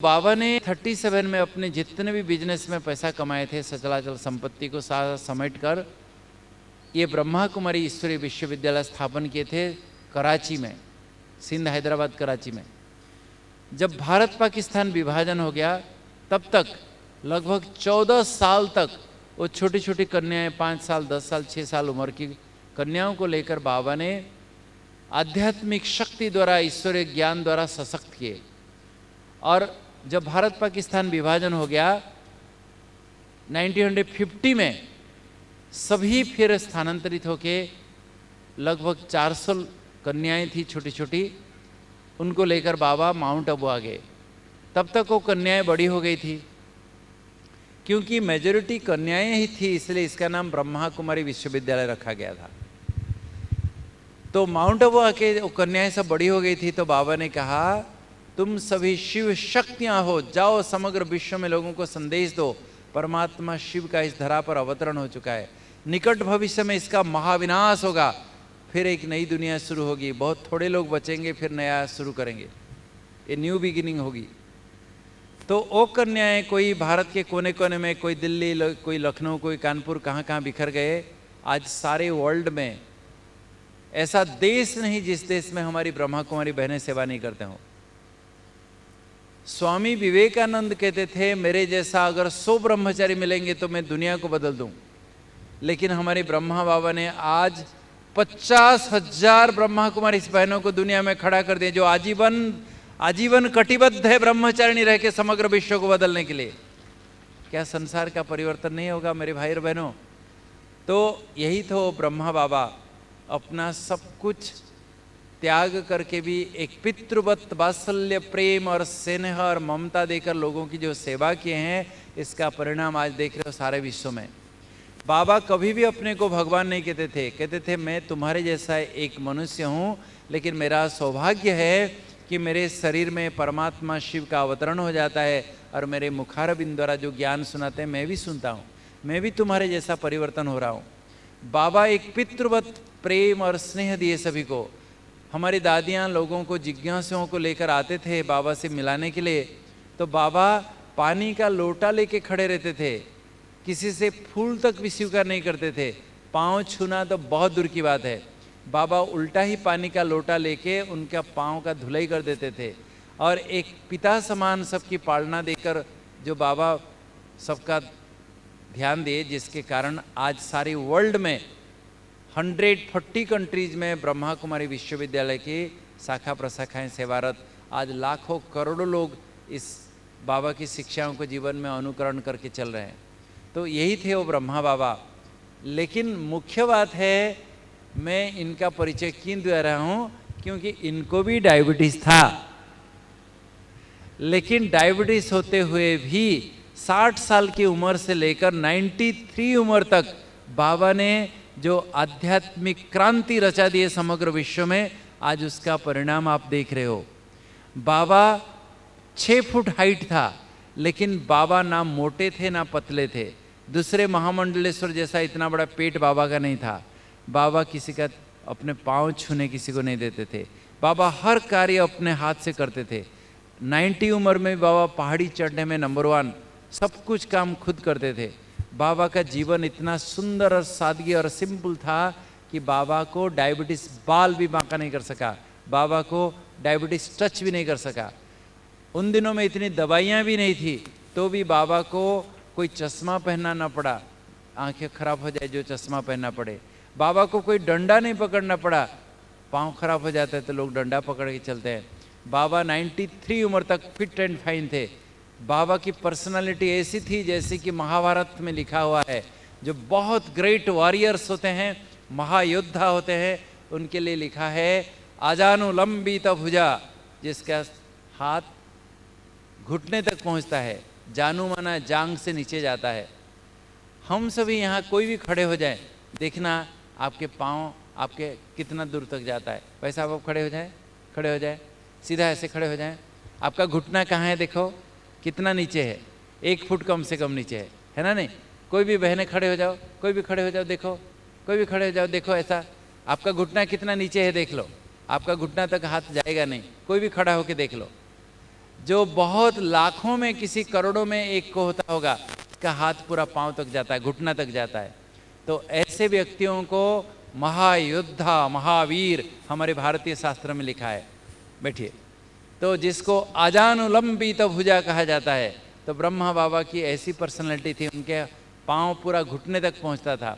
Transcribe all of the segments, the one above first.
बाबा ने 37 में अपने जितने भी बिजनेस में पैसा कमाए थे सचराचर संपत्ति को सारा समेट कर ये ब्रह्मा कुमारी ईश्वरीय विश्वविद्यालय स्थापन किए थे कराची में, सिंध हैदराबाद कराची में। जब भारत पाकिस्तान विभाजन हो गया तब तक लगभग 14 साल तक वो छोटी छोटी कन्याएं 5 साल 10 साल 6 साल उम्र की कन्याओं को लेकर बाबा ने आध्यात्मिक शक्ति द्वारा ईश्वरीय ज्ञान द्वारा सशक्त किए। और जब भारत पाकिस्तान विभाजन हो गया 1950 में सभी फिर स्थानांतरित होके लगभग 400 कन्याएं थी छोटी छोटी, उनको लेकर बाबा माउंट आबू आ गए। तब तक वो कन्याएं बड़ी हो गई थी, क्योंकि मेजॉरिटी कन्याएं ही थी इसलिए इसका नाम ब्रह्मा कुमारी विश्वविद्यालय रखा गया था। तो माउंट आबू आके वो कन्याएं सब बड़ी हो गई थी, तो बाबा ने कहा तुम सभी शिव शक्तियां हो, जाओ समग्र विश्व में लोगों को संदेश दो, परमात्मा शिव का इस धरा पर अवतरण हो चुका है, निकट भविष्य में इसका महाविनाश होगा, फिर एक नई दुनिया शुरू होगी, बहुत थोड़े लोग बचेंगे, फिर नया शुरू करेंगे, ये न्यू बिगिनिंग होगी। तो वो कन्याएं कोई भारत के कोने कोने में, कोई दिल्ली, कोई लखनऊ, कोई कानपुर, कहाँ कहाँ बिखर गए। आज सारे वर्ल्ड में ऐसा देश नहीं जिस देश में हमारी ब्रह्मा कुमारी बहनें सेवा नहीं करते हो। स्वामी विवेकानंद कहते थे मेरे जैसा अगर 100 ब्रह्मचारी मिलेंगे तो मैं दुनिया को बदल दूं, लेकिन हमारे ब्रह्मा बाबा ने आज 50,000 ब्रह्मा कुमारी बहनों को दुनिया में खड़ा कर दिया, जो आजीवन कटिबद्ध है ब्रह्मचारिणी रह के समग्र विश्व को बदलने के लिए। क्या संसार का परिवर्तन नहीं होगा मेरे भाई और बहनों? तो यही तो ब्रह्मा बाबा अपना सब कुछ त्याग करके भी एक पितृवत वात्सल्य प्रेम और स्नेह और ममता देकर लोगों की जो सेवा किए हैं, इसका परिणाम आज देख रहे हो सारे विश्व में। बाबा कभी भी अपने को भगवान नहीं कहते थे मैं तुम्हारे जैसा एक मनुष्य हूँ, लेकिन मेरा सौभाग्य है कि मेरे शरीर में परमात्मा शिव का अवतरण हो जाता है और मेरे मुखारबिंद द्वारा जो ज्ञान सुनाते हैं मैं भी सुनता हूँ, मैं भी तुम्हारे जैसा परिवर्तन हो रहा हूँ। बाबा एक पितृवत प्रेम और स्नेह दिए सभी को। हमारी दादियाँ लोगों को जिज्ञासुओं को लेकर आते थे बाबा से मिलाने के लिए, तो बाबा पानी का लोटा लेके खड़े रहते थे, किसी से फूल तक भी स्वीकार नहीं करते थे, पाँव छूना तो बहुत दूर की बात है। बाबा उल्टा ही पानी का लोटा लेके उनका पाँव का धुलाई कर देते थे, और एक पिता समान सबकी पालना देकर जो बाबा सबका ध्यान दिए, जिसके कारण आज सारी वर्ल्ड में 140 कंट्रीज में ब्रह्मा कुमारी विश्वविद्यालय की शाखा प्रशाखाएं सेवारत, आज लाखों करोड़ों लोग इस बाबा की शिक्षाओं को जीवन में अनुकरण करके चल रहे हैं। तो यही थे वो ब्रह्मा बाबा। लेकिन मुख्य बात है, मैं इनका परिचय क्यों दे रहा हूँ, क्योंकि इनको भी डायबिटीज था, लेकिन डायबिटीज होते हुए भी 60 साल की उम्र से लेकर 93 उम्र तक बाबा ने जो आध्यात्मिक क्रांति रचा दी है समग्र विश्व में, आज उसका परिणाम आप देख रहे हो। बाबा 6 फुट हाइट था, लेकिन बाबा ना मोटे थे ना पतले थे। दूसरे महामंडलेश्वर जैसा इतना बड़ा पेट बाबा का नहीं था। बाबा किसी का अपने पाँव छूने किसी को नहीं देते थे। बाबा हर कार्य अपने हाथ से करते थे। 90 उम्र में बाबा पहाड़ी चढ़ने में नंबर 1, सब कुछ काम खुद करते थे। बाबा का जीवन इतना सुंदर और सादगी और सिंपल था कि बाबा को डायबिटीज बाल भी बांका नहीं कर सका, बाबा को डायबिटीज टच भी नहीं कर सका। उन दिनों में इतनी दवाइयाँ भी नहीं थी, तो भी बाबा को कोई चश्मा पहनना ना पड़ा, आंखें खराब हो जाए जो चश्मा पहनना पड़े। बाबा को कोई डंडा नहीं पकड़ना पड़ा, पाँव खराब हो जाता है तो लोग डंडा पकड़ के चलते हैं। बाबा 93 उम्र तक फिट एंड फाइन थे। बाबा की पर्सनालिटी ऐसी थी जैसे कि महाभारत में लिखा हुआ है, जो बहुत ग्रेट वॉरियर्स होते हैं, महायोद्धा होते हैं, उनके लिए लिखा है आजानुलंबित भुजा, जिसका हाथ घुटने तक पहुंचता है, जानू माना जांग से नीचे जाता है। हम सभी यहाँ कोई भी खड़े हो जाए, देखना आपके पाँव आपके कितना दूर तक जाता है। वैसा आप खड़े हो जाए, सीधा ऐसे खड़े हो जाए, आपका घुटना कहाँ है, देखो कितना नीचे है, 1 फुट कम से कम नीचे है ना? नहीं, कोई भी बहनें खड़े हो जाओ, कोई भी खड़े हो जाओ, देखो कोई भी खड़े हो जाओ, देखो ऐसा आपका घुटना कितना नीचे है, देख लो। आपका घुटना तक हाथ जाएगा नहीं, कोई भी खड़ा होके देख लो। जो बहुत लाखों में किसी करोड़ों में एक को होता होगा, उसका हाथ पूरा पांव तक जाता है, घुटना तक जाता है। तो ऐसे व्यक्तियों को महायोद्धा, महावीर हमारे भारतीय शास्त्र में लिखा है। बैठिए। तो जिसको आजानुलंबित भुजा कहा जाता है, तो ब्रह्मा बाबा की ऐसी पर्सनैलिटी थी, उनके पांव पूरा घुटने तक पहुंचता था।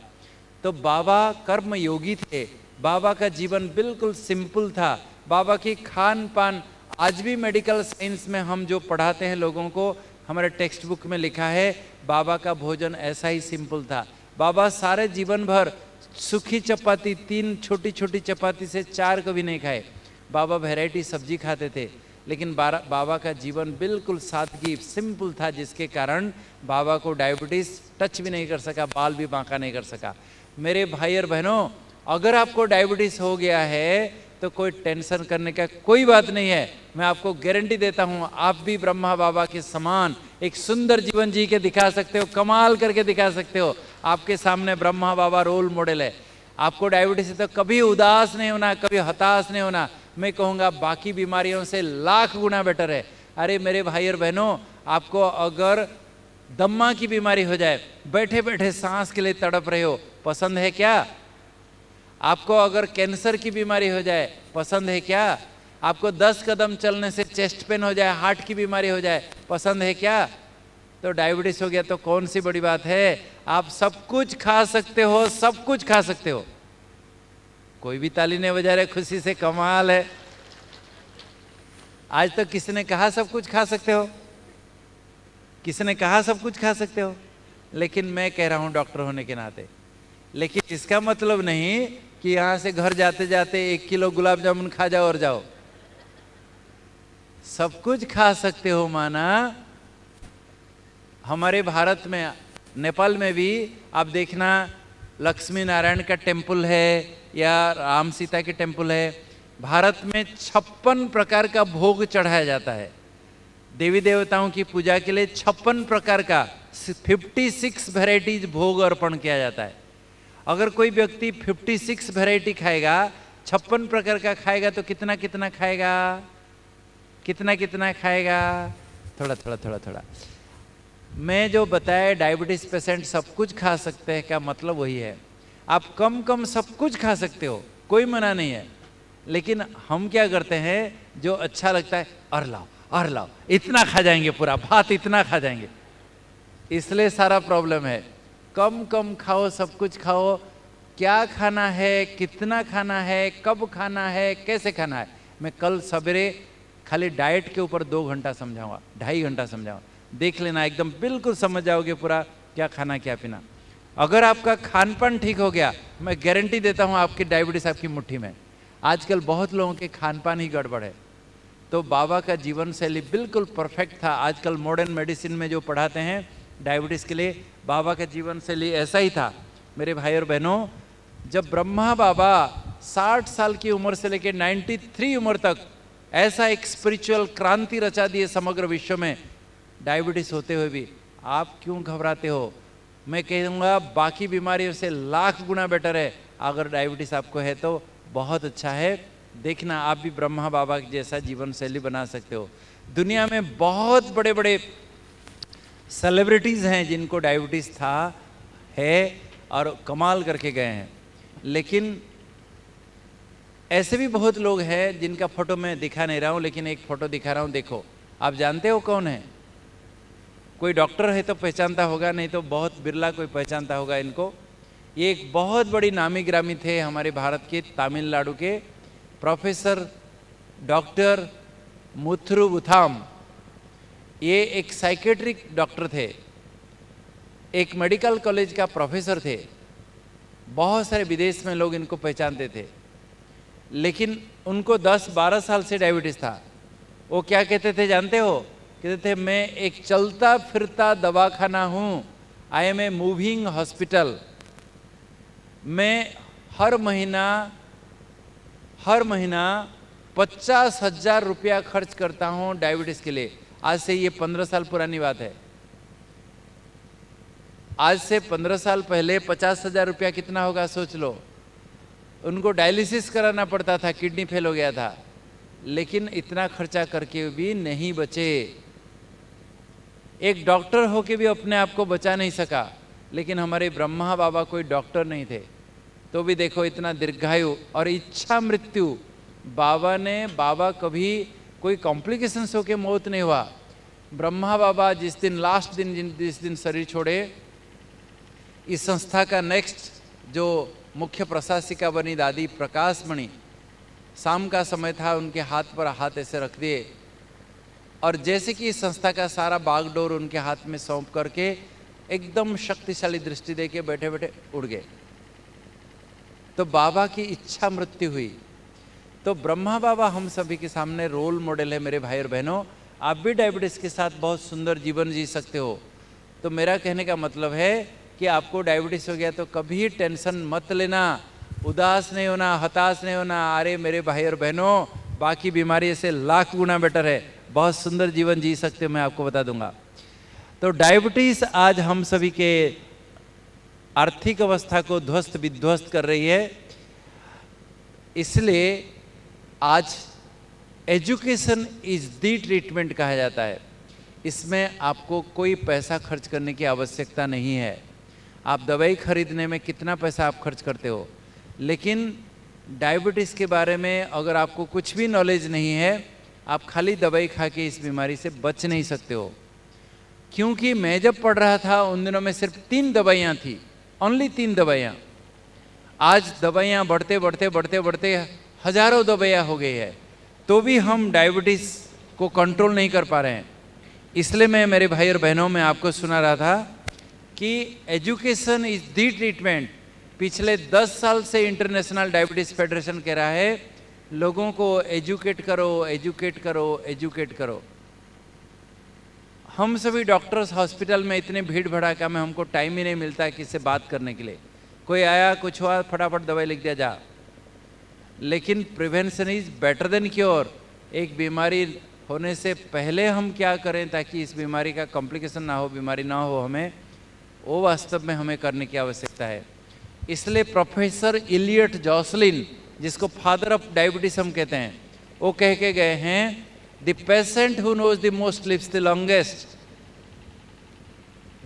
तो बाबा कर्म योगी थे, बाबा का जीवन बिल्कुल सिंपल था। बाबा की खान पान, आज भी मेडिकल साइंस में हम जो पढ़ाते हैं लोगों को, हमारे टेक्स्ट बुक में लिखा है बाबा का भोजन ऐसा ही सिंपल था। बाबा सारे जीवन भर सूखी चपाती, 3 छोटी छोटी चपाती से 4 कभी नहीं खाए। बाबा वैरायटी सब्जी खाते थे, लेकिन बाबा का जीवन बिल्कुल सादगी, सिंपल था, जिसके कारण बाबा को डायबिटीज टच भी नहीं कर सका, बाल भी बांका नहीं कर सका। मेरे भाई और बहनों, अगर आपको डायबिटीज हो गया है तो कोई टेंशन करने का कोई बात नहीं है। मैं आपको गारंटी देता हूं, आप भी ब्रह्मा बाबा के समान एक सुंदर जीवन जी के दिखा सकते हो, कमाल करके दिखा सकते हो। आपके सामने ब्रह्मा बाबा रोल मॉडल है। आपको डायबिटीज है तो कभी उदास नहीं होना, कभी हताश नहीं होना। मैं कहूँगा बाकी बीमारियों से लाख गुना बेटर है। अरे मेरे भाई और बहनों, आपको अगर दम्मा की बीमारी हो जाए, बैठे बैठे सांस के लिए तड़प रहे हो, पसंद है क्या? आपको अगर कैंसर की बीमारी हो जाए, पसंद है क्या? आपको 10 कदम चलने से चेस्ट पेन हो जाए, हार्ट की बीमारी हो जाए, पसंद है क्या? तो डायबिटीज हो गया तो कौन सी बड़ी बात है? आप सब कुछ खा सकते हो, सब कुछ खा सकते हो। कोई भी ताली नहीं बजा रहे, खुशी से, कमाल है। आज तक किसी ने कहा सब कुछ खा सकते हो? किसी ने कहा सब कुछ खा सकते हो? लेकिन मैं कह रहा हूं डॉक्टर होने के नाते, लेकिन इसका मतलब नहीं कि यहां से घर जाते जाते 1 किलो गुलाब जामुन खा जाओ और जाओ। सब कुछ खा सकते हो माना, हमारे भारत में, नेपाल में भी आप देखना, लक्ष्मी नारायण का टेम्पल है या राम सीता की टेम्पल है। भारत में 56 प्रकार का भोग चढ़ाया जाता है। देवी देवताओं की पूजा के लिए 56 प्रकार का 56 वैरायटीज भोग अर्पण किया जाता है। अगर कोई व्यक्ति 56 वैरायटी खाएगा, 56 प्रकार का खाएगा, तो कितना कितना खाएगा? कितना कितना खाएगा? थोड़ा थोड़ा थोड़ा थोड़ा। मैं जो बताया डायबिटीज पेशेंट सब कुछ खा सकते हैं, क्या मतलब वही है। आप कम कम सब कुछ खा सकते हो, कोई मना नहीं है। लेकिन हम क्या करते हैं, जो अच्छा लगता है, और लाओ और लाओ, इतना खा जाएंगे, पूरा भात इतना खा जाएंगे। इसलिए सारा प्रॉब्लम है। कम कम खाओ, सब कुछ खाओ। क्या खाना है, कितना खाना है, कब खाना है, कैसे खाना है, मैं कल सवेरे खाली डाइट के ऊपर 2 घंटा समझाऊंगा, 2.5 घंटा समझाऊंगा। देख लेना, एकदम बिल्कुल समझ जाओगे पूरा क्या खाना क्या पीना। अगर आपका खान पान ठीक हो गया, मैं गारंटी देता हूँ आपकी डायबिटीज आपकी मुट्ठी में। आजकल बहुत लोगों के खान पान ही गड़बड़ है। तो बाबा का जीवन शैली बिल्कुल परफेक्ट था। आजकल मॉडर्न मेडिसिन में जो पढ़ाते हैं डायबिटीज़ के लिए, बाबा का जीवन शैली ऐसा ही था। मेरे भाई और बहनों, जब ब्रह्मा बाबा 60 साल की उम्र से लेकर 93 उम्र तक ऐसा एक स्पिरिचुअल क्रांति रचा दिए समग्र विश्व में, डायबिटीज़ होते हुए भी आप क्यों घबराते हो? मैं कहूँगा बाकी बीमारियों से लाख गुना बेटर है। अगर डायबिटीज़ आपको है तो बहुत अच्छा है, देखना आप भी ब्रह्मा बाबा जैसा जीवन शैली बना सकते हो। दुनिया में बहुत बड़े बड़े सेलिब्रिटीज़ हैं जिनको डायबिटीज़ था, है, और कमाल करके गए हैं। लेकिन ऐसे भी बहुत लोग हैं जिनका फोटो मैं दिखा नहीं रहा हूँ, लेकिन एक फ़ोटो दिखा रहा हूँ, देखो। आप जानते हो कौन है? कोई डॉक्टर है तो पहचानता होगा, नहीं तो बहुत बिरला कोई पहचानता होगा इनको। ये एक बहुत बड़ी नामी गिरामी थे हमारे भारत के, तमिलनाडु के प्रोफेसर डॉक्टर मुथुरुबुथाम। ये एक साइकेट्रिक डॉक्टर थे, एक मेडिकल कॉलेज का प्रोफेसर थे। बहुत सारे विदेश में लोग इनको पहचानते थे, लेकिन उनको 10-12 साल से डायबिटीज़ था। वो क्या कहते थे जानते हो? कहते थे, मैं एक चलता फिरता दवाखाना हूँ, I am a moving hospital. मैं हर महीना 50,000 रुपया खर्च करता हूँ डायबिटीज़ के लिए। आज से ये 15 साल पुरानी बात है। आज से 15 साल पहले 50,000 रुपया कितना होगा सोच लो। उनको डायलिसिस कराना पड़ता था, किडनी फेल हो गया था। लेकिन इतना खर्चा करके भी नहीं बचे। एक डॉक्टर होके भी अपने आप को बचा नहीं सका, लेकिन हमारे ब्रह्मा बाबा कोई डॉक्टर नहीं थे, तो भी देखो इतना दीर्घायु और इच्छा मृत्यु। बाबा कभी कोई कॉम्प्लिकेशंस होके मौत नहीं हुआ। ब्रह्मा बाबा जिस दिन लास्ट दिन जिस दिन शरीर छोड़े, इस संस्था का नेक्स्ट जो मुख्य प्रशासिका बनी दादी प्रकाश मणि, शाम का समय था, उनके हाथ पर हाथ ऐसे रख दिए और जैसे कि इस संस्था का सारा बागडोर उनके हाथ में सौंप करके एकदम शक्तिशाली दृष्टि देके बैठे बैठे उड़ गए। तो बाबा की इच्छा मृत्यु हुई। तो ब्रह्मा बाबा हम सभी के सामने रोल मॉडल है। मेरे भाई और बहनों, आप भी डायबिटीज़ के साथ बहुत सुंदर जीवन जी सकते हो। तो मेरा कहने का मतलब है कि आपको डायबिटीज़ हो गया तो कभी टेंशन मत लेना, उदास नहीं होना, हताश नहीं होना। अरे मेरे भाई और बहनों, बाकी बीमारी से लाख गुना बेटर है, बहुत सुंदर जीवन जी सकते हो, मैं आपको बता दूंगा। तो डायबिटीज़ आज हम सभी के आर्थिक अवस्था को ध्वस्त विध्वस्त कर रही है। इसलिए आज एजुकेशन इज द ट्रीटमेंट कहा जाता है। इसमें आपको कोई पैसा खर्च करने की आवश्यकता नहीं है। आप दवाई खरीदने में कितना पैसा आप खर्च करते हो, लेकिन डायबिटीज़ के बारे में अगर आपको कुछ भी नॉलेज नहीं है, आप खाली दवाई खा के इस बीमारी से बच नहीं सकते हो। क्योंकि मैं जब पढ़ रहा था उन दिनों में सिर्फ 3 दवाइयाँ थी, ओनली 3 दवाइयाँ। आज दवाइयाँ बढ़ते बढ़ते बढ़ते बढ़ते हजारों दवाइयाँ हो गई है, तो भी हम डायबिटीज़ को कंट्रोल नहीं कर पा रहे हैं। इसलिए मैं मेरे भाई और बहनों में आपको सुना रहा था कि एजुकेशन इज द ट्रीटमेंट। पिछले 10 साल से इंटरनेशनल डायबिटीज़ फेडरेशन कह रहा है लोगों को एजुकेट करो, एजुकेट करो, एजुकेट करो। हम सभी डॉक्टर्स हॉस्पिटल में इतने भीड़ भड़ाका में हमको टाइम ही नहीं मिलता है किसी से बात करने के लिए। कोई आया, कुछ हुआ, फटाफट दवाई लिख दिया, जा। लेकिन prevention is better than cure. एक बीमारी होने से पहले हम क्या करें ताकि इस बीमारी का कॉम्प्लिकेशन ना हो, बीमारी ना हो हमें, वो वास्तव में हमें करने की आवश्यकता है। इसलिए प्रोफेसर इलियट जॉसलिन, जिसको फादर ऑफ डायबिटीज हम कहते हैं, वो कह के गए हैं the patient who knows the most lives the longest.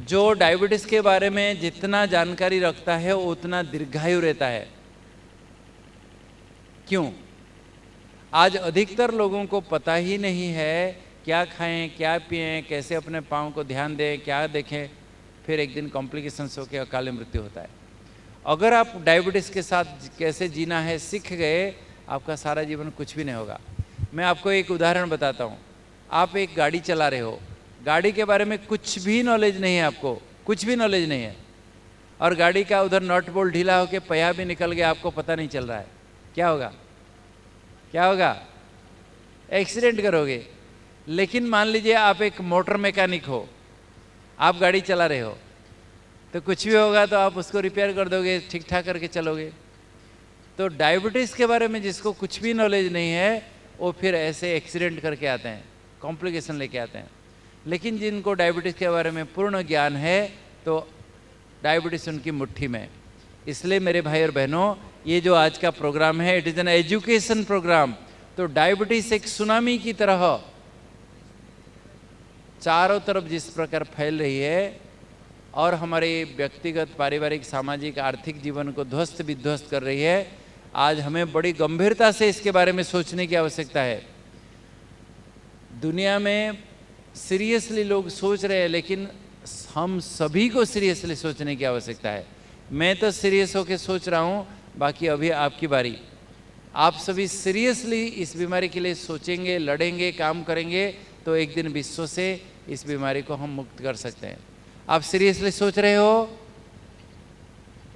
जो डायबिटीज के बारे में जितना जानकारी रखता है वो उतना दीर्घायु रहता है। क्यों? आज अधिकतर लोगों को पता ही नहीं है क्या खाएं, क्या पिएं, कैसे अपने पाँव को ध्यान दें, क्या देखें, फिर एक दिन कॉम्प्लिकेशंस होकर अकाल मृत्यु होता है। अगर आप डायबिटीज़ के साथ कैसे जीना है सीख गए, आपका सारा जीवन कुछ भी नहीं होगा। मैं आपको एक उदाहरण बताता हूँ। आप एक गाड़ी चला रहे हो, गाड़ी के बारे में कुछ भी नॉलेज नहीं है, आपको कुछ भी नॉलेज नहीं है, और गाड़ी का उधर नट बोल्ट ढीला होकर पहिया भी निकल गया, आपको पता नहीं चल रहा है, क्या होगा? क्या होगा? एक्सीडेंट करोगे। लेकिन मान लीजिए आप एक मोटर मैकेनिक हो, आप गाड़ी चला रहे हो, तो कुछ भी होगा तो आप उसको रिपेयर कर दोगे, ठीक ठाक करके चलोगे। तो डायबिटीज़ के बारे में जिसको कुछ भी नॉलेज नहीं है, वो फिर ऐसे एक्सीडेंट करके आते हैं, कॉम्प्लिकेशन लेके आते हैं। लेकिन जिनको डायबिटीज़ के बारे में पूर्ण ज्ञान है, तो डायबिटीज़ उनकी मुट्ठी में। इसलिए मेरे भाई और बहनों, ये जो आज का प्रोग्राम है, it is an education programme. तो डायबिटीज़ एक सुनामी की तरह चारों तरफ जिस प्रकार फैल रही है और हमारे व्यक्तिगत, पारिवारिक, सामाजिक, आर्थिक जीवन को ध्वस्त विध्वस्त कर रही है, आज हमें बड़ी गंभीरता से इसके बारे में सोचने की आवश्यकता है। दुनिया में सीरियसली लोग सोच रहे हैं, लेकिन हम सभी को सीरियसली सोचने की आवश्यकता है। मैं तो सीरियस होकर सोच रहा हूँ, बाकी अभी आपकी बारी। आप सभी सीरियसली इस बीमारी के लिए सोचेंगे, लड़ेंगे, काम करेंगे, तो एक दिन विश्व से इस बीमारी को हम मुक्त कर सकते हैं। आप सीरियसली सोच रहे हो?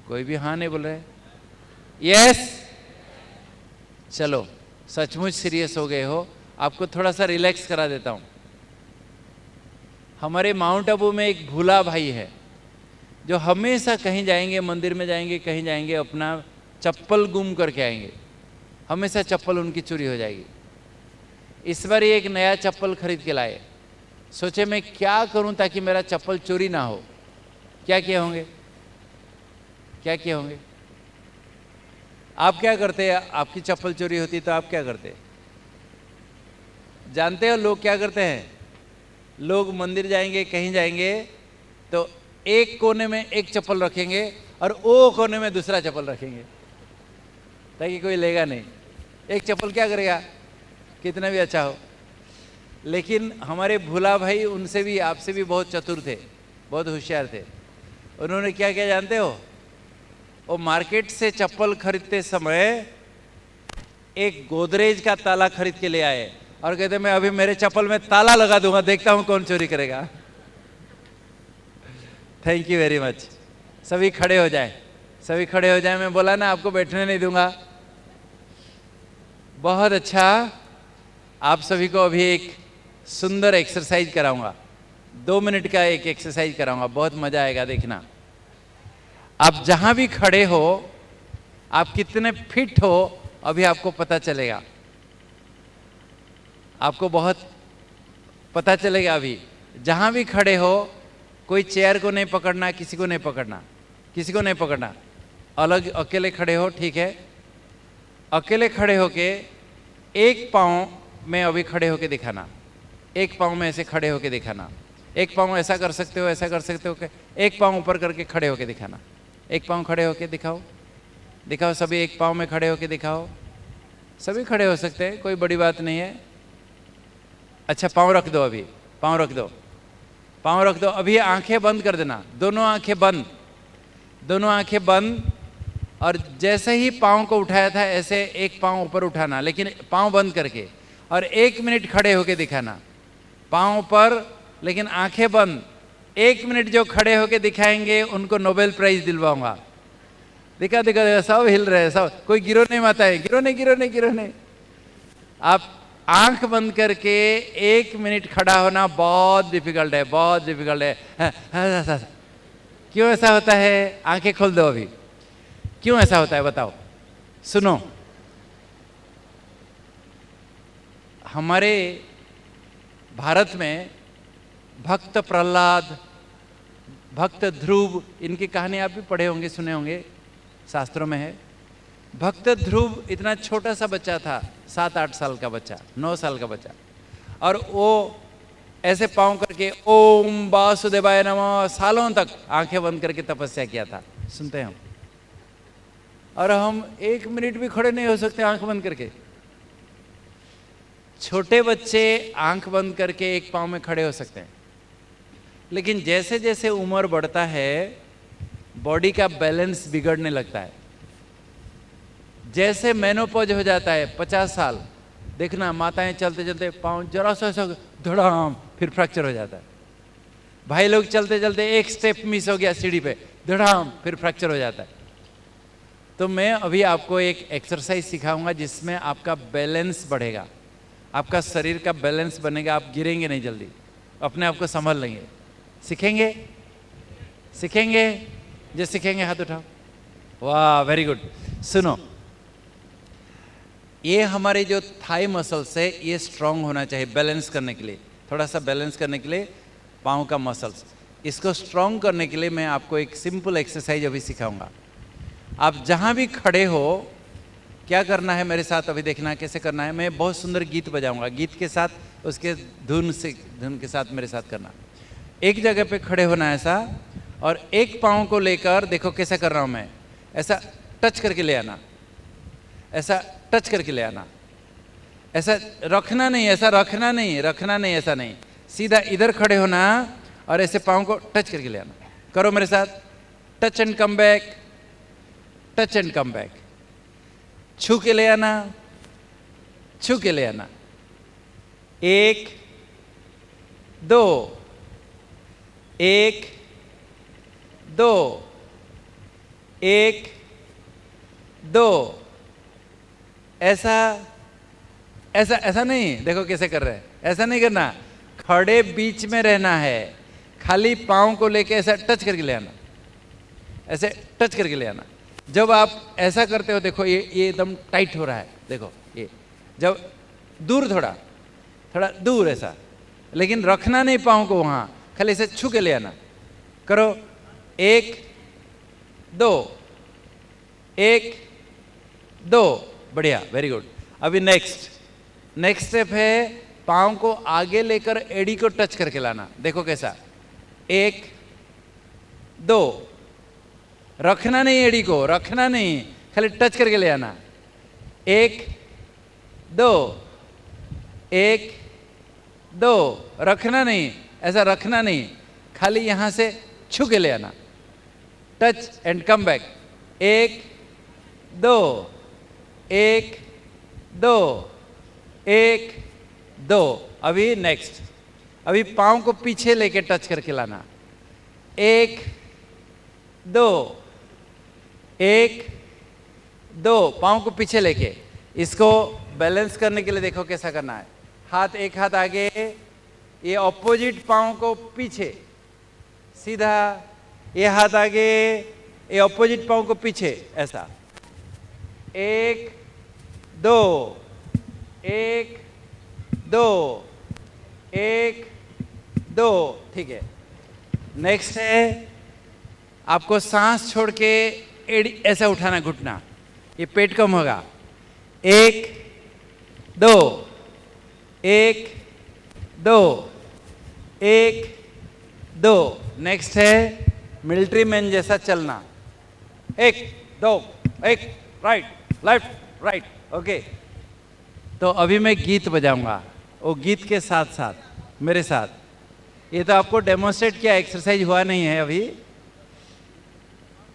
कोई भी हाँ नहीं बोल रहे? यस? चलो, सचमुच सीरियस हो गए हो। आपको थोड़ा सा रिलैक्स करा देता हूँ। हमारे माउंट आबू में एक भूला भाई है, जो हमेशा कहीं जाएंगे, मंदिर में जाएंगे, कहीं जाएंगे, अपना चप्पल गुम करके आएंगे। हमेशा चप्पल उनकी चोरी हो जाएगी। इस बार एक नया चप्पल खरीद के लाए। सोचे मैं क्या करूं ताकि मेरा चप्पल चोरी ना हो। क्या किए होंगे? क्या किए होंगे? आप क्या करते हैं? आपकी चप्पल चोरी होती तो आप क्या करते? जानते हो लोग क्या करते हैं? लोग मंदिर जाएंगे, कहीं जाएंगे तो एक कोने में एक चप्पल रखेंगे और वो कोने में दूसरा चप्पल रखेंगे ताकि कोई लेगा नहीं। एक चप्पल क्या करेगा, कितना भी अच्छा हो। लेकिन हमारे भोला भाई उनसे भी, आपसे भी बहुत चतुर थे, बहुत होशियार थे। उन्होंने क्या किया जानते हो? वो मार्केट से चप्पल खरीदते समय एक गोदरेज का ताला खरीद के ले आए और कहते मैं अभी मेरे चप्पल में ताला लगा दूंगा, देखता हूं कौन चोरी करेगा। Thank you very much. सभी खड़े हो जाए, सभी खड़े हो जाए। मैं बोला ना आपको बैठने नहीं दूंगा। बहुत अच्छा। आप सभी को अभी एक सुंदर एक्सरसाइज कराऊंगा, 2 मिनट का एक एक्सरसाइज कराऊंगा, बहुत मजा आएगा, देखना। आप जहां भी खड़े हो, आप कितने फिट हो अभी आपको पता चलेगा, आपको बहुत पता चलेगा। अभी जहां भी खड़े हो, कोई चेयर को नहीं पकड़ना, किसी को नहीं पकड़ना, किसी को नहीं पकड़ना। अलग अकेले खड़े हो, ठीक है? अकेले खड़े होके एक पाँव में अभी खड़े होके दिखाना, एक पाँव में ऐसे खड़े होके दिखाना। एक पाँव ऐसा कर सकते हो, ऐसा कर सकते हो कि एक पाँव ऊपर करके खड़े होके दिखाना। एक पाँव खड़े होके दिखाओ, दिखाओ सभी, एक पाँव में खड़े होके दिखाओ। सभी खड़े हो सकते हैं, कोई बड़ी बात नहीं है। अच्छा, पाँव रख दो, अभी पाँव रख दो, पाँव रख दो। अभी आंखें बंद कर देना, दोनों आंखें बंद, दोनों आंखें बंद। और जैसे ही पाँव को उठाया था ऐसे एक पाँव ऊपर उठाना, लेकिन पाँव बंद करके, और 1 मिनट खड़े होके दिखाना, पाँव पर लेकिन आंखें बंद। 1 मिनट जो खड़े होके दिखाएंगे उनको नोबेल प्राइज दिलवाऊंगा। दिखा दिखा दिखा, सब हिल रहे हैं, सब, कोई गिरो नहीं, माता है, गिरो नहीं, गिरो नहीं, गिरो नहीं। आप आंख बंद करके 1 मिनट खड़ा होना बहुत डिफिकल्ट है, बहुत डिफिकल्ट है। क्यों ऐसा होता है? आंखें खोल दो अभी, क्यों ऐसा होता है बताओ? सुनो, हमारे भारत में भक्त प्रहलाद, भक्त ध्रुव, इनकी कहानी आप भी पढ़े होंगे, सुने होंगे, शास्त्रों में है। भक्त ध्रुव इतना छोटा सा बच्चा था, 7-8 साल का बच्चा, 9 साल का बच्चा, और वो ऐसे पाँव करके ओम वासुदेवाय नमः सालों तक आंखें बंद करके तपस्या किया था। सुनते हैं हम, और हम 1 मिनट भी खड़े नहीं हो सकते आंख बंद करके। छोटे बच्चे आंख बंद करके एक पाँव में खड़े हो सकते हैं, लेकिन जैसे जैसे उम्र बढ़ता है बॉडी का बैलेंस बिगड़ने लगता है। जैसे मेनोपॉज हो जाता है, 50 साल, देखना माताएं चलते चलते पाँव जरा सा ऐसा धड़ाम, फिर फ्रैक्चर हो जाता है। भाई लोग चलते चलते एक स्टेप मिस हो गया सीढ़ी पे, धड़ाम, फिर फ्रैक्चर हो जाता है। तो मैं अभी आपको एक एक्सरसाइज सिखाऊंगा जिसमें आपका बैलेंस बढ़ेगा, आपका शरीर का बैलेंस बनेगा, आप गिरेंगे नहीं जल्दी, अपने आप को संभाल लेंगे। सीखेंगे? सीखेंगे? जो सीखेंगे हाथ उठाओ। वाह, वेरी गुड। सुनो, ये हमारे जो थाई मसल्स है ये स्ट्रांग होना चाहिए बैलेंस करने के लिए, थोड़ा सा बैलेंस करने के लिए पाँव का मसल्स। इसको स्ट्रांग करने के लिए मैं आपको एक सिंपल एक्सरसाइज अभी सिखाऊंगा। आप जहाँ भी खड़े हो क्या करना है मेरे साथ अभी देखना कैसे करना है। मैं बहुत सुंदर गीत बजाऊंगा, गीत के साथ उसके धुन के साथ मेरे साथ करना। एक जगह पे खड़े होना ऐसा, और एक पाँव को लेकर देखो कैसे कर रहा हूँ मैं, ऐसा टच करके ले आना, ऐसा टच करके ले आना, ऐसा रखना नहीं, ऐसा रखना नहीं, रखना नहीं, ऐसा नहीं, सीधा इधर खड़े होना और ऐसे पाँव को टच करके ले आना। करो मेरे साथ, touch and come back, touch and come back, छू के ले आना, छू के ले आना, 1 2 1 2 1 2। ऐसा ऐसा ऐसा नहीं, देखो कैसे कर रहे हैं, ऐसा नहीं करना, खड़े बीच में रहना है, खाली पाँव को लेके ऐसा टच करके ले आना, ऐसे टच करके ले आना। जब आप ऐसा करते हो देखो ये एकदम टाइट हो रहा है, देखो ये, जब दूर, थोड़ा थोड़ा दूर ऐसा, लेकिन रखना नहीं पाँव को वहाँ, खाली ऐसे छू के ले आना। करो, 1 2 1 2, बढ़िया, वेरी गुड। अभी नेक्स्ट स्टेप है पांव को आगे लेकर एड़ी को टच करके लाना। देखो कैसा, 1 2, रखना नहीं, एड़ी को रखना नहीं, खाली टच करके ले आना। 1 2, 1 2, रखना नहीं, ऐसा रखना नहीं, खाली यहां से छू के ले आना, टच एंड कम बैक। 1 2, 1 2, 1 2। अभी नेक्स्ट, अभी पांव को पीछे लेके टच करके लाना। 1 2, 1 2, पांव को पीछे लेके। इसको बैलेंस करने के लिए देखो कैसा करना है। हाथ, एक हाथ आगे, ये ऑपोजिट पांव को पीछे सीधा, ये हाथ आगे, ये ऑपोजिट पांव को पीछे, ऐसा। 1 2, 1 2, 1 2, ठीक है। नेक्स्ट है, आपको सांस छोड़ के एड़ी ऐसा उठाना, घुटना, ये पेट कम होगा। 1 2, 1 2, 1 2। नेक्स्ट है मिलिट्री मैन जैसा चलना, 1 2, 1 राइट लेफ्ट राइट, ओके। तो अभी मैं गीत बजाऊंगा, वो गीत के साथ साथ मेरे साथ। ये तो आपको डेमोन्स्ट्रेट किया, एक्सरसाइज हुआ नहीं है अभी।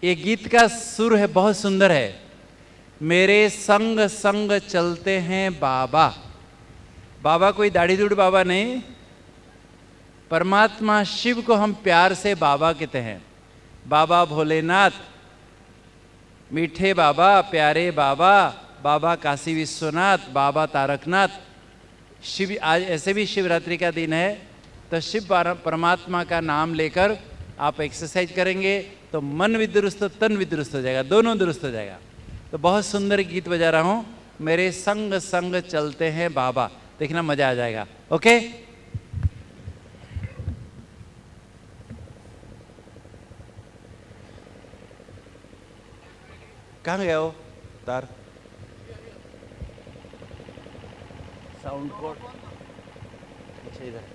ये गीत का सुर है, बहुत सुंदर है। मेरे संग संग चलते हैं बाबा। बाबा कोई दाढ़ी दूढ़ बाबा नहीं, परमात्मा शिव को हम प्यार से बाबा कहते हैं। बाबा भोलेनाथ, मीठे बाबा, प्यारे बाबा, बाबा काशी विश्वनाथ, बाबा तारकनाथ। शिव, आज ऐसे भी शिवरात्रि का दिन है, तो शिव परमात्मा का नाम लेकर आप एक्सरसाइज करेंगे तो मन भी दुरुस्त, तन भी दुरुस्त हो जाएगा, दोनों दुरुस्त हो जाएगा। तो बहुत सुंदर गीत बजा रहा हूँ, मेरे संग संग चलते हैं बाबा, देखना मजा आ जाएगा। ओके, कहाँ गया हो तार? साउंड कोड पीछे इधर।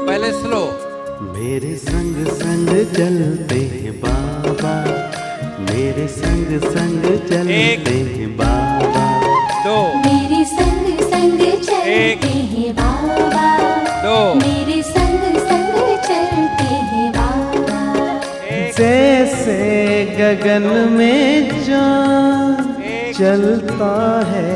पहले स्लो। मेरे संग संग चलते हैं बाबा, मेरे संग संग चलते हैं बाबा। 2, मेरे संग संग चलते हैं बाबा, 2, मेरे संग संग चलते हैं बाबा। जैसे गगन में चाँद चलता है,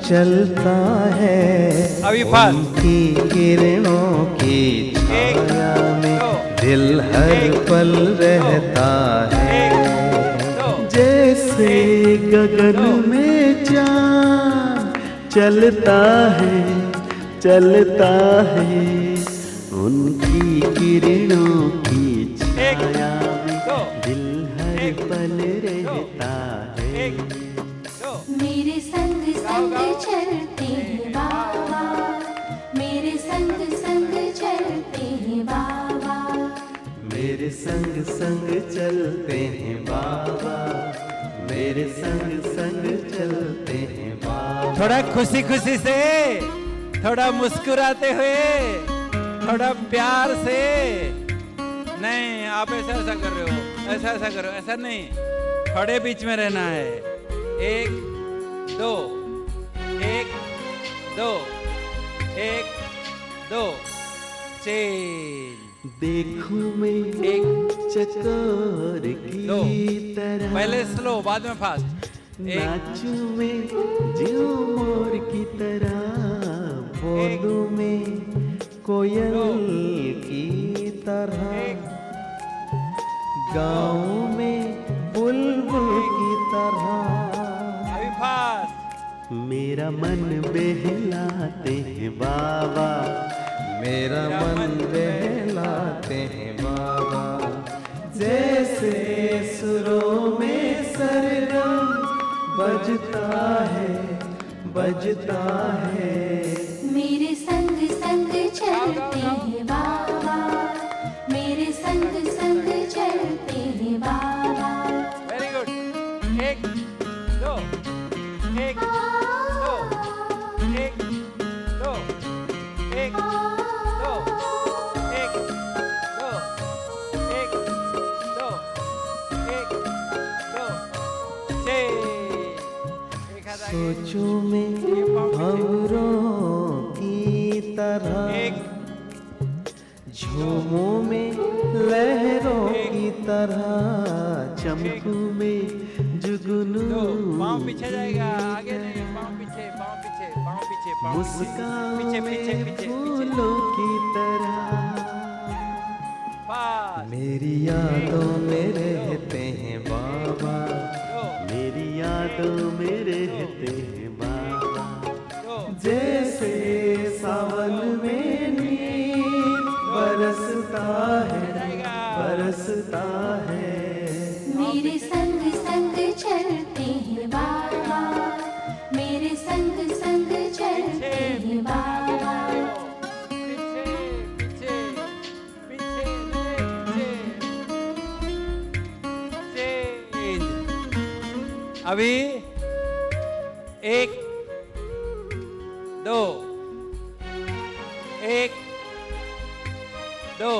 चलता है, अभी फास्ट। उनकी किरणों की छाया में दिल हर पल रहता है। जैसे गगन में चाँद चलता है, चलता है, उनकी किरणों की छाया में दिल हर पल रहता है। मेरे संग संग चलते हैं बाबा, मेरे संग संग चलते हैं बाबा। मेरे संग संग चलते हैं बाबा, मेरे संग संग चलते हैं बाबा। थोड़ा खुशी खुशी से, थोड़ा मुस्कुराते हुए, थोड़ा प्यार से। नहीं, आप ऐसा ऐसा कर रहे हो, ऐसा ऐसा करो, ऐसा नहीं, थोड़े बीच में रहना है। 1 2, 1 2, 1 2, चेंज। देखूं मैं एक, चकोर दो। की तरह, पहले स्लो, बाद में फास्ट। नाचूं मैं ज्यों मोर की तरह, बोलूं मैं कोयल की तरह, गाऊं में बुलबुल की तरह। अभी फास्ट। मेरा मन बहलाते हैं बाबा, मेरा मन बहलाते हैं बाबा। जैसे सुरों में सरगम बजता है मेरे संग संग चलते हैं बाबा, मेरे संग संग चलते हैं बाबा। Very good. एक दो, एक दो, एक दो, एक दो, एक दो, एक दो, एक दो, छः। एक हाथ आगे। सोचों में भंवरों की तरह, एक झूमों में लहरों की तरह, चमकू में जुगनू दो, पाँव पीछे जाएगा, आगे नहीं, पाँव पीछे, पाँव पीछे, पाँव पीछे, पाँव पीछे, मुस्कान पीछे, पीछे, में पीछे, पीछे, फूलों की तरह, पास, मेरी यादों में रहते हैं बाबा, दो, मेरी यादों में रहते हैं बाबा। दो, जैसे सावन में नीर बरसता है मेरे संग संग चलते हैं बाबा, मेरे संग संग चलते हैं बाबा। पीछे, पीछे, पीछे, पीछे, चेंज। अभी एक दो, एक दो,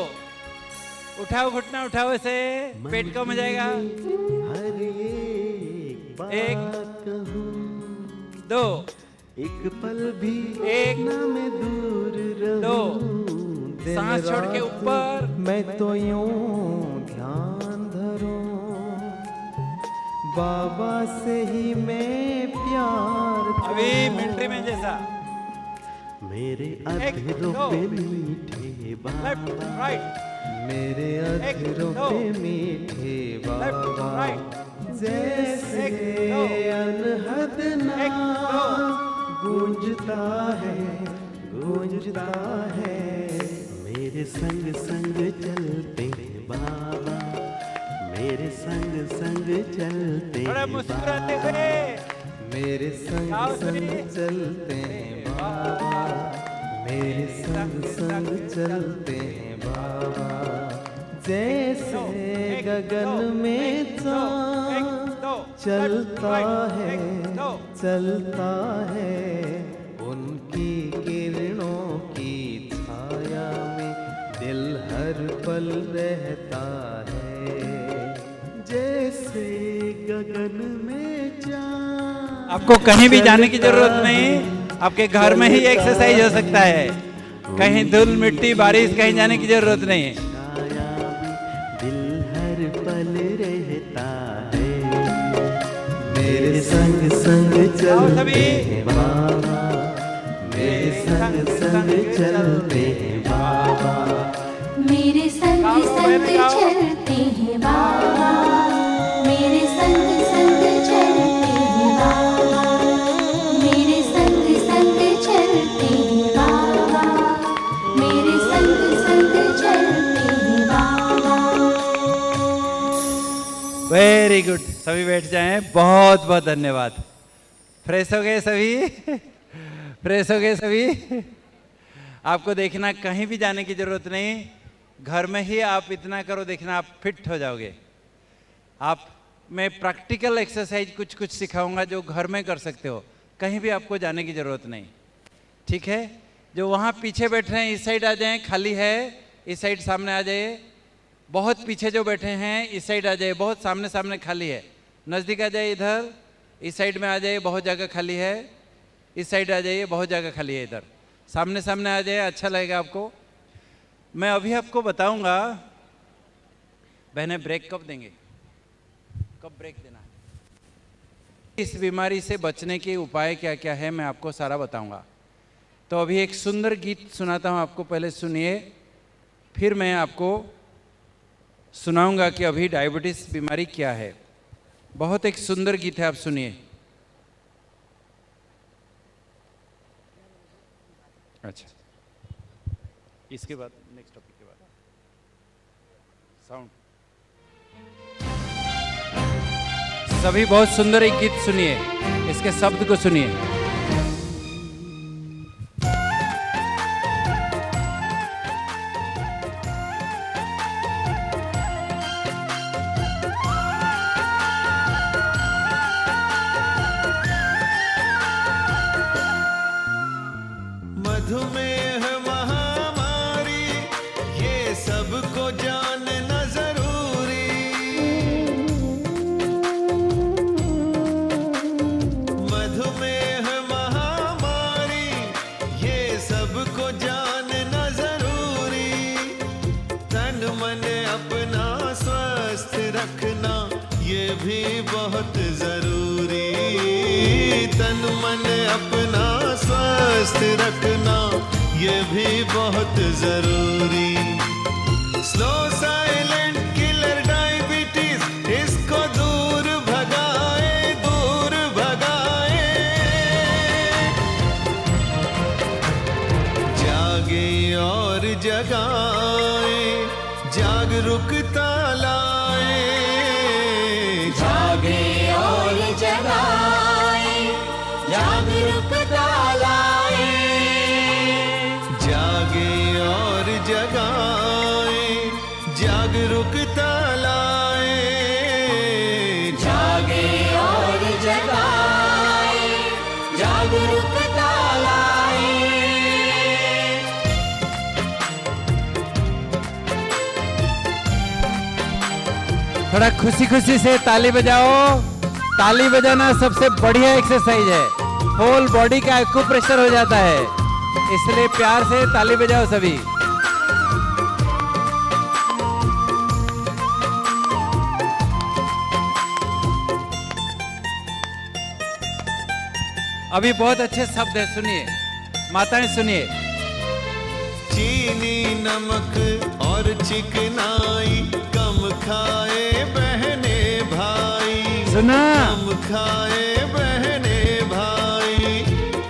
उठाओ घुटना, उठाओ ऐसे, पेट कम हो जाएगा। हर एक बात एक, कहूं, दो, एक पल भी एक, ना मैं दूर रहूं, दो, दिन सांस छोड़ के रात ऊपर, मैं तो यूं ध्यान धरूं, बाबा से ही मैं प्यार अभी करूं। मिलिट्री में जैसा, मेरे एक, अधरों दो, पे मीठे लेफ्ट बाबा, राइट, मेरे एक, अधरों दो, पे मीठे लेफ्ट बाबा, राइट, जैसे एक, दो, अनहद एक, नाम गूंजता है, मेरे संग संग चलते हैं बाबा, मेरे संग संग चलते थोड़ा हैं मुस्कुराते बाबा, हुए, मेरे संग आओ संग सुनिए। चलते हैं बाबा, मेरे संग संग चलते हैं बाबा, जैसे गगन में चाँद चलता है उनकी किरणों की छाया में दिल हर पल रहता है, जैसे गगन में चाँद। आपको कहीं भी जाने की जरूरत नहीं, आपके घर में ही एक्सरसाइज हो सकता है, कहीं धूल मिट्टी बारिश कहीं जाने की जरूरत नहीं है। छाया में दिल हर पल रहता है, मेरे संग संग चलते हैं बाबा, मेरे संग संग चलते हैं बाबा, मेरे संग संग चलते हैं बाबा, मेरे संग संग चलते हैं बाबा, मेरे संग संग चलते हैं बाबा, मेरे संग संग चलते हैं बाबा। वेरी गुड, सभी बैठ जाएं, बहुत बहुत धन्यवाद। फ्रेश हो गए सभी? फ्रेश हो गए सभी? आपको देखना कहीं भी जाने की जरूरत नहीं, घर में ही आप इतना करो, देखना आप फिट हो जाओगे। आप मैं प्रैक्टिकल एक्सरसाइज कुछ कुछ सिखाऊंगा जो घर में कर सकते हो, कहीं भी आपको जाने की जरूरत नहीं, ठीक है? जो वहाँ पीछे बैठ रहे हैं इस साइड आ जाएं, खाली है, इस साइड सामने आ जाइए। बहुत पीछे जो बैठे हैं इस साइड आ जाइए, बहुत सामने सामने खाली है, नज़दीक आ जाइए, इधर इस साइड में आ जाइए, बहुत जगह खाली है, इस साइड आ जाइए, बहुत जगह खाली है, इधर सामने सामने आ जाइए, अच्छा लगेगा आपको। मैं अभी आपको बताऊंगा बहनें ब्रेक कब देंगे, कब ब्रेक देना है, इस बीमारी से बचने के उपाय क्या क्या है मैं आपको सारा बताऊंगा। तो अभी एक सुंदर गीत सुनाता हूं आपको, पहले सुनिए, फिर मैं आपको सुनाऊंगा कि अभी डायबिटीज बीमारी क्या है। बहुत एक सुंदर गीत है, आप सुनिए। अच्छा, इसके बाद नेक्स्ट टॉपिक के बाद साउंड सभी बहुत सुंदर एक गीत सुनिए, इसके शब्द को सुनिए। मधुमेह महामारी ये सबको जानना जरूरी। मधुमेह महामारी ये सबको जानना जरूरी। तन मन अपना स्वस्थ रखना ये भी बहुत जरूरी। तन मन अपना स्वस्थ रखना ये भी बहुत जरूरी। स्लो साइलेंट किलर डायबिटीज इसको दूर भगाए, दूर भगाए। जागे और जगाए, जागरूकता लाए। जागे और जगाए, जागरूकता लाए। जागे और जगाए, जागरूकता लाए। जागे और जगाए, जागरूकता लाए। थोड़ा खुशी खुशी से ताली बजाओ। ताली बजाना सबसे बढ़िया एक्सरसाइज है, होल बॉडी का एक्यूप्रेशर हो जाता है, इसलिए प्यार से ताली बजाओ सभी। अभी बहुत अच्छे शब्द है, सुनिए माताएं सुनिए। चीनी नमक और चिकनाई कम खाए बहने भाई। सुना? कम खाए बहने भाई।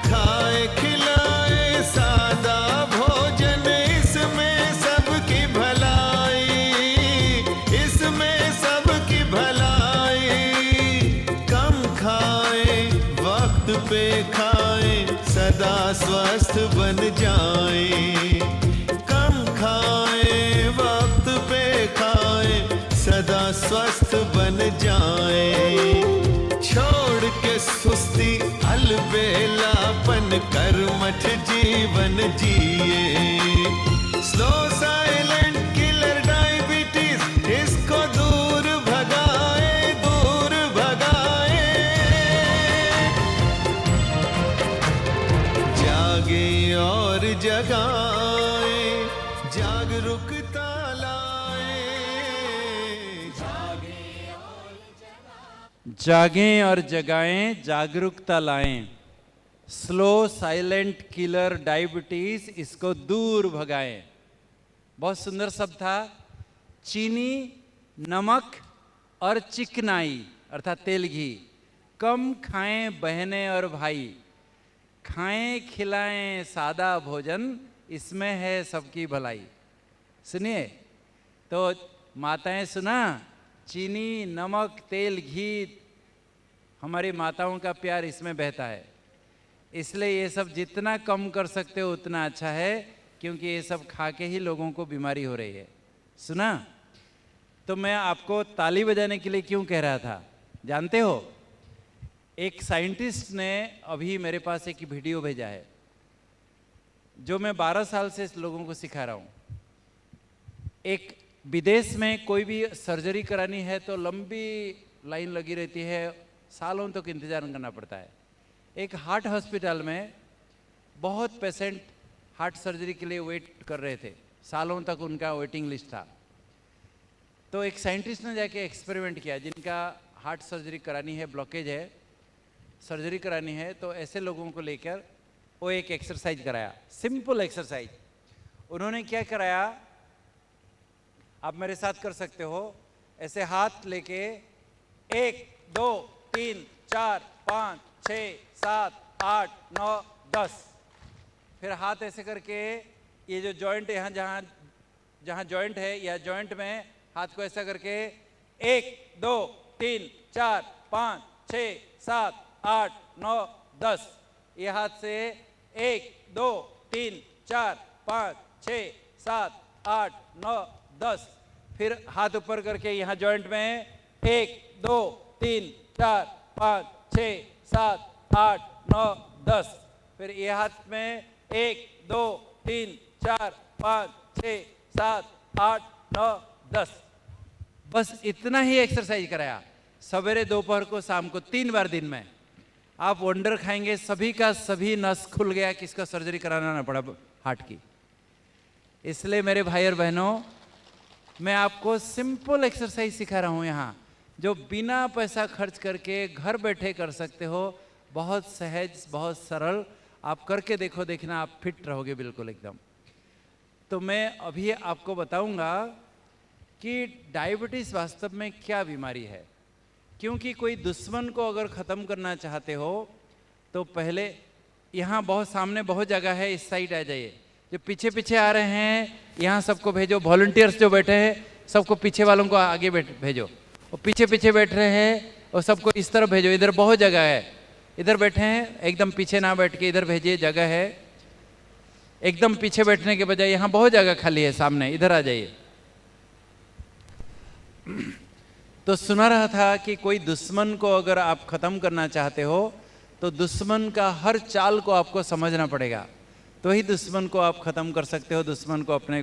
खाए खिलाए सादा भोजन, इसमें सबकी भलाई। इसमें सबकी भलाई। कम खाए वक्त पे खाए, सदा स्वस्थ बन जाए। कम खाए वक्त पे खाए, सदा स्वस्थ बन जाए। छोड़ के सुस्ती अलबेलापन, कर्मठ जीवन जिए। स्लो साइलेंट किलर डायबिटीज इसको दूर भगाए, दूर भगाए। जागे और जगाए, जागरूकता लाए। जागें और जगाएं, जागरूकता लाएं। स्लो साइलेंट किलर डायबिटीज इसको दूर भगाएं। बहुत सुंदर शब्द था। चीनी, नमक और चिकनाई अर्थात तेल घी कम खाएं बहनें और भाई। खाएं खिलाएं सादा भोजन, इसमें है सबकी भलाई। सुनिए तो माताएं सुना, चीनी नमक तेल घी हमारी माताओं का प्यार इसमें बहता है, इसलिए ये सब जितना कम कर सकते हो उतना अच्छा है, क्योंकि ये सब खा के ही लोगों को बीमारी हो रही है। सुना? तो मैं आपको ताली बजाने के लिए क्यों कह रहा था जानते हो? एक साइंटिस्ट ने अभी मेरे पास एक वीडियो भेजा है जो मैं 12 साल से लोगों को सिखा रहा हूँ। एक विदेश में कोई भी सर्जरी करानी है तो लंबी लाइन लगी रहती है, सालों तक इंतजार करना पड़ता है। एक हार्ट हॉस्पिटल में बहुत पेशेंट हार्ट सर्जरी के लिए वेट कर रहे थे, सालों तक उनका वेटिंग लिस्ट था। तो एक साइंटिस्ट ने जाके एक्सपेरिमेंट किया, जिनका हार्ट सर्जरी करानी है, ब्लॉकेज है, सर्जरी करानी है, तो ऐसे लोगों को लेकर वो एक एक्सरसाइज कराया, सिंपल एक्सरसाइज। उन्होंने क्या कराया, आप मेरे साथ कर सकते हो, ऐसे हाथ लेके 1 2 3 4 5 6 7 8 9 10, फिर हाथ ऐसे करके ये जो जॉइंट यहाँ जहाँ जॉइंट है या जॉइंट में हाथ को ऐसा करके 1 2 3 4 5 6 7 8 9 10। ये हाथ से 1 2 3 4 5 6 7 8 9 10। फिर हाथ ऊपर करके यहाँ जॉइंट में 1 2 3 4 5 6 7 8 9 10। फिर ये हाथ में 1 2 3 4 5 6 7 8 9 10। बस इतना ही एक्सरसाइज कराया, सवेरे दोपहर को शाम को 3 बार दिन में। आप वंडर खाएंगे, सभी का सभी नस खुल गया, किसका सर्जरी कराना ना पड़ा हार्ट की। इसलिए मेरे भाई और बहनों, मैं आपको सिंपल एक्सरसाइज सिखा रहा हूँ यहाँ, जो बिना पैसा खर्च करके घर बैठे कर सकते हो। बहुत सहज, बहुत सरल। आप करके देखो, देखना आप फिट रहोगे बिल्कुल एकदम। तो मैं अभी आपको बताऊंगा कि डायबिटीज़ वास्तव में क्या बीमारी है। क्योंकि कोई दुश्मन को अगर ख़त्म करना चाहते हो तो पहले यहाँ बहुत सामने बहुत जगह है, इस साइड आ जाइए। जो पीछे पीछे आ रहे हैं यहाँ सबको भेजो, वॉलंटियर्स जो बैठे हैं सबको पीछे वालों को आगे भेजो, और पीछे पीछे बैठ रहे हैं और सबको इस तरफ भेजो। इधर बहुत जगह है, इधर बैठे हैं, एकदम पीछे ना बैठ के इधर भेजिए, जगह है। एकदम पीछे बैठने के बजाय यहाँ बहुत जगह खाली है सामने, इधर आ जाइए। तो सुना रहा था कि कोई दुश्मन को अगर आप ख़त्म करना चाहते हो तो दुश्मन का हर चाल को आपको समझना पड़ेगा, तो ही दुश्मन को आप ख़त्म कर सकते हो, दुश्मन को अपने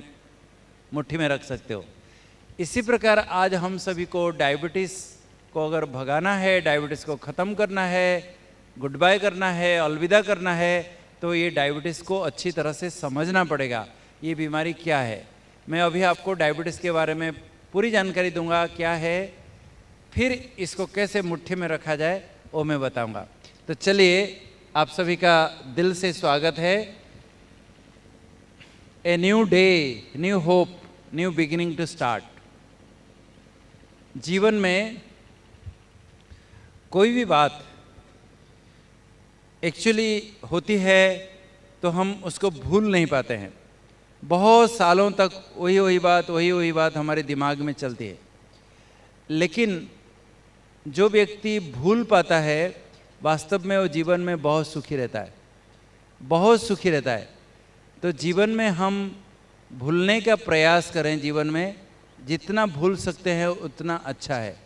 मुट्ठी में रख सकते हो। इसी प्रकार आज हम सभी को डायबिटीज़ को अगर भगाना है, डायबिटीज़ को ख़त्म करना है, गुड बाय करना है, अलविदा करना है, तो ये डायबिटीज़ को अच्छी तरह से समझना पड़ेगा, ये बीमारी क्या है। मैं अभी आपको डायबिटीज़ के बारे में पूरी जानकारी दूंगा, क्या है, फिर इसको कैसे मुट्ठी में रखा जाए वो मैं बताऊंगा। तो चलिए, आप सभी का दिल से स्वागत है। A new day, new hope, new beginning to start. जीवन में कोई भी बात एक्चुअली होती है तो हम उसको भूल नहीं पाते हैं। बहुत सालों तक वही वही बात हमारे दिमाग में चलती है। लेकिन जो व्यक्ति भूल पाता है वास्तव में वो जीवन में बहुत सुखी रहता है, बहुत सुखी रहता है। तो जीवन में हम भूलने का प्रयास करें, जीवन में जितना भूल सकते हैं उतना अच्छा है।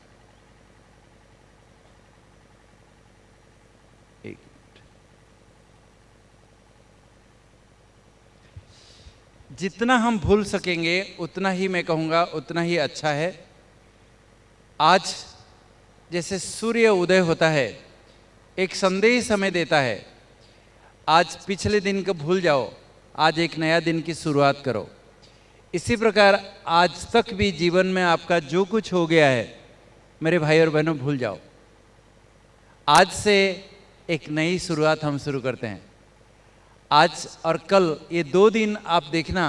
जितना हम भूल सकेंगे उतना ही, मैं कहूँगा उतना ही अच्छा है। आज जैसे सूर्य उदय होता है, एक संदेश हमें देता है, आज पिछले दिन को भूल जाओ, आज एक नया दिन की शुरुआत करो। इसी प्रकार आज तक भी जीवन में आपका जो कुछ हो गया है मेरे भाई और बहनों, भूल जाओ। आज से एक नई शुरुआत हम शुरू करते हैं। आज और कल, ये 2 दिन आप देखना,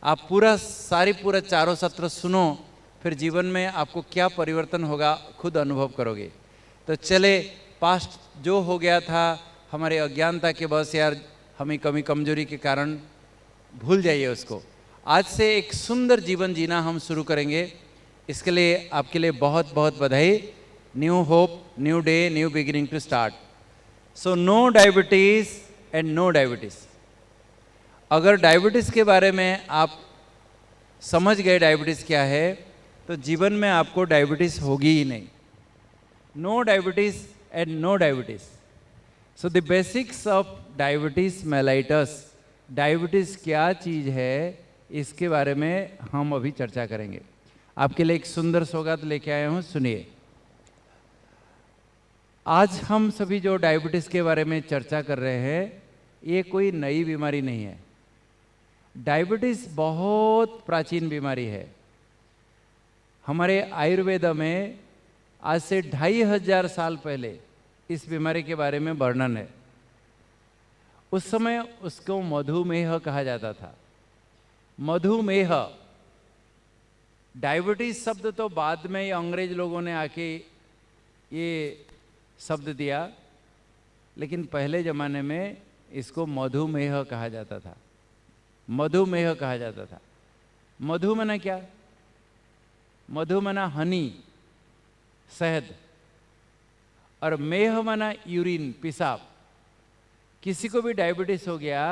आप पूरा चारों सत्र सुनो, फिर जीवन में आपको क्या परिवर्तन होगा खुद अनुभव करोगे। तो चले, पास्ट जो हो गया था हमारे अज्ञानता के बस यार, हमें कमी कमजोरी के कारण भूल जाइए उसको। आज से एक सुंदर जीवन जीना हम शुरू करेंगे। इसके लिए आपके लिए बहुत बहुत बधाई। New hope, new day, new beginning to start. So no diabetes and no diabetes. अगर डायबिटीज़ के बारे में आप समझ गए डायबिटीज़ क्या है, तो जीवन में आपको डायबिटीज़ होगी ही नहीं। No diabetes and no diabetes. So the basics of diabetes mellitus. Diabetes क्या चीज़ है इसके बारे में हम अभी चर्चा करेंगे। आपके लिए एक सुंदर सौगात लेके आया हूँ, सुनिए। आज हम सभी जो डायबिटीज़ के बारे में चर्चा कर रहे हैं, ये कोई नई बीमारी नहीं है। डायबिटीज़ बहुत प्राचीन बीमारी है। हमारे आयुर्वेद में आज से 2500 साल पहले इस बीमारी के बारे में वर्णन है। उस समय उसको मधुमेह कहा जाता था। मधुमेह, डायबिटीज शब्द तो बाद में अंग्रेज लोगों ने आके ये शब्द दिया, लेकिन पहले ज़माने में इसको मधुमेह कहा जाता था। मधुमेह कहा जाता था। मधु मना क्या? मधु मना हनी, शहद। और मेह माना यूरिन, पेशाब। किसी को भी डायबिटीज हो गया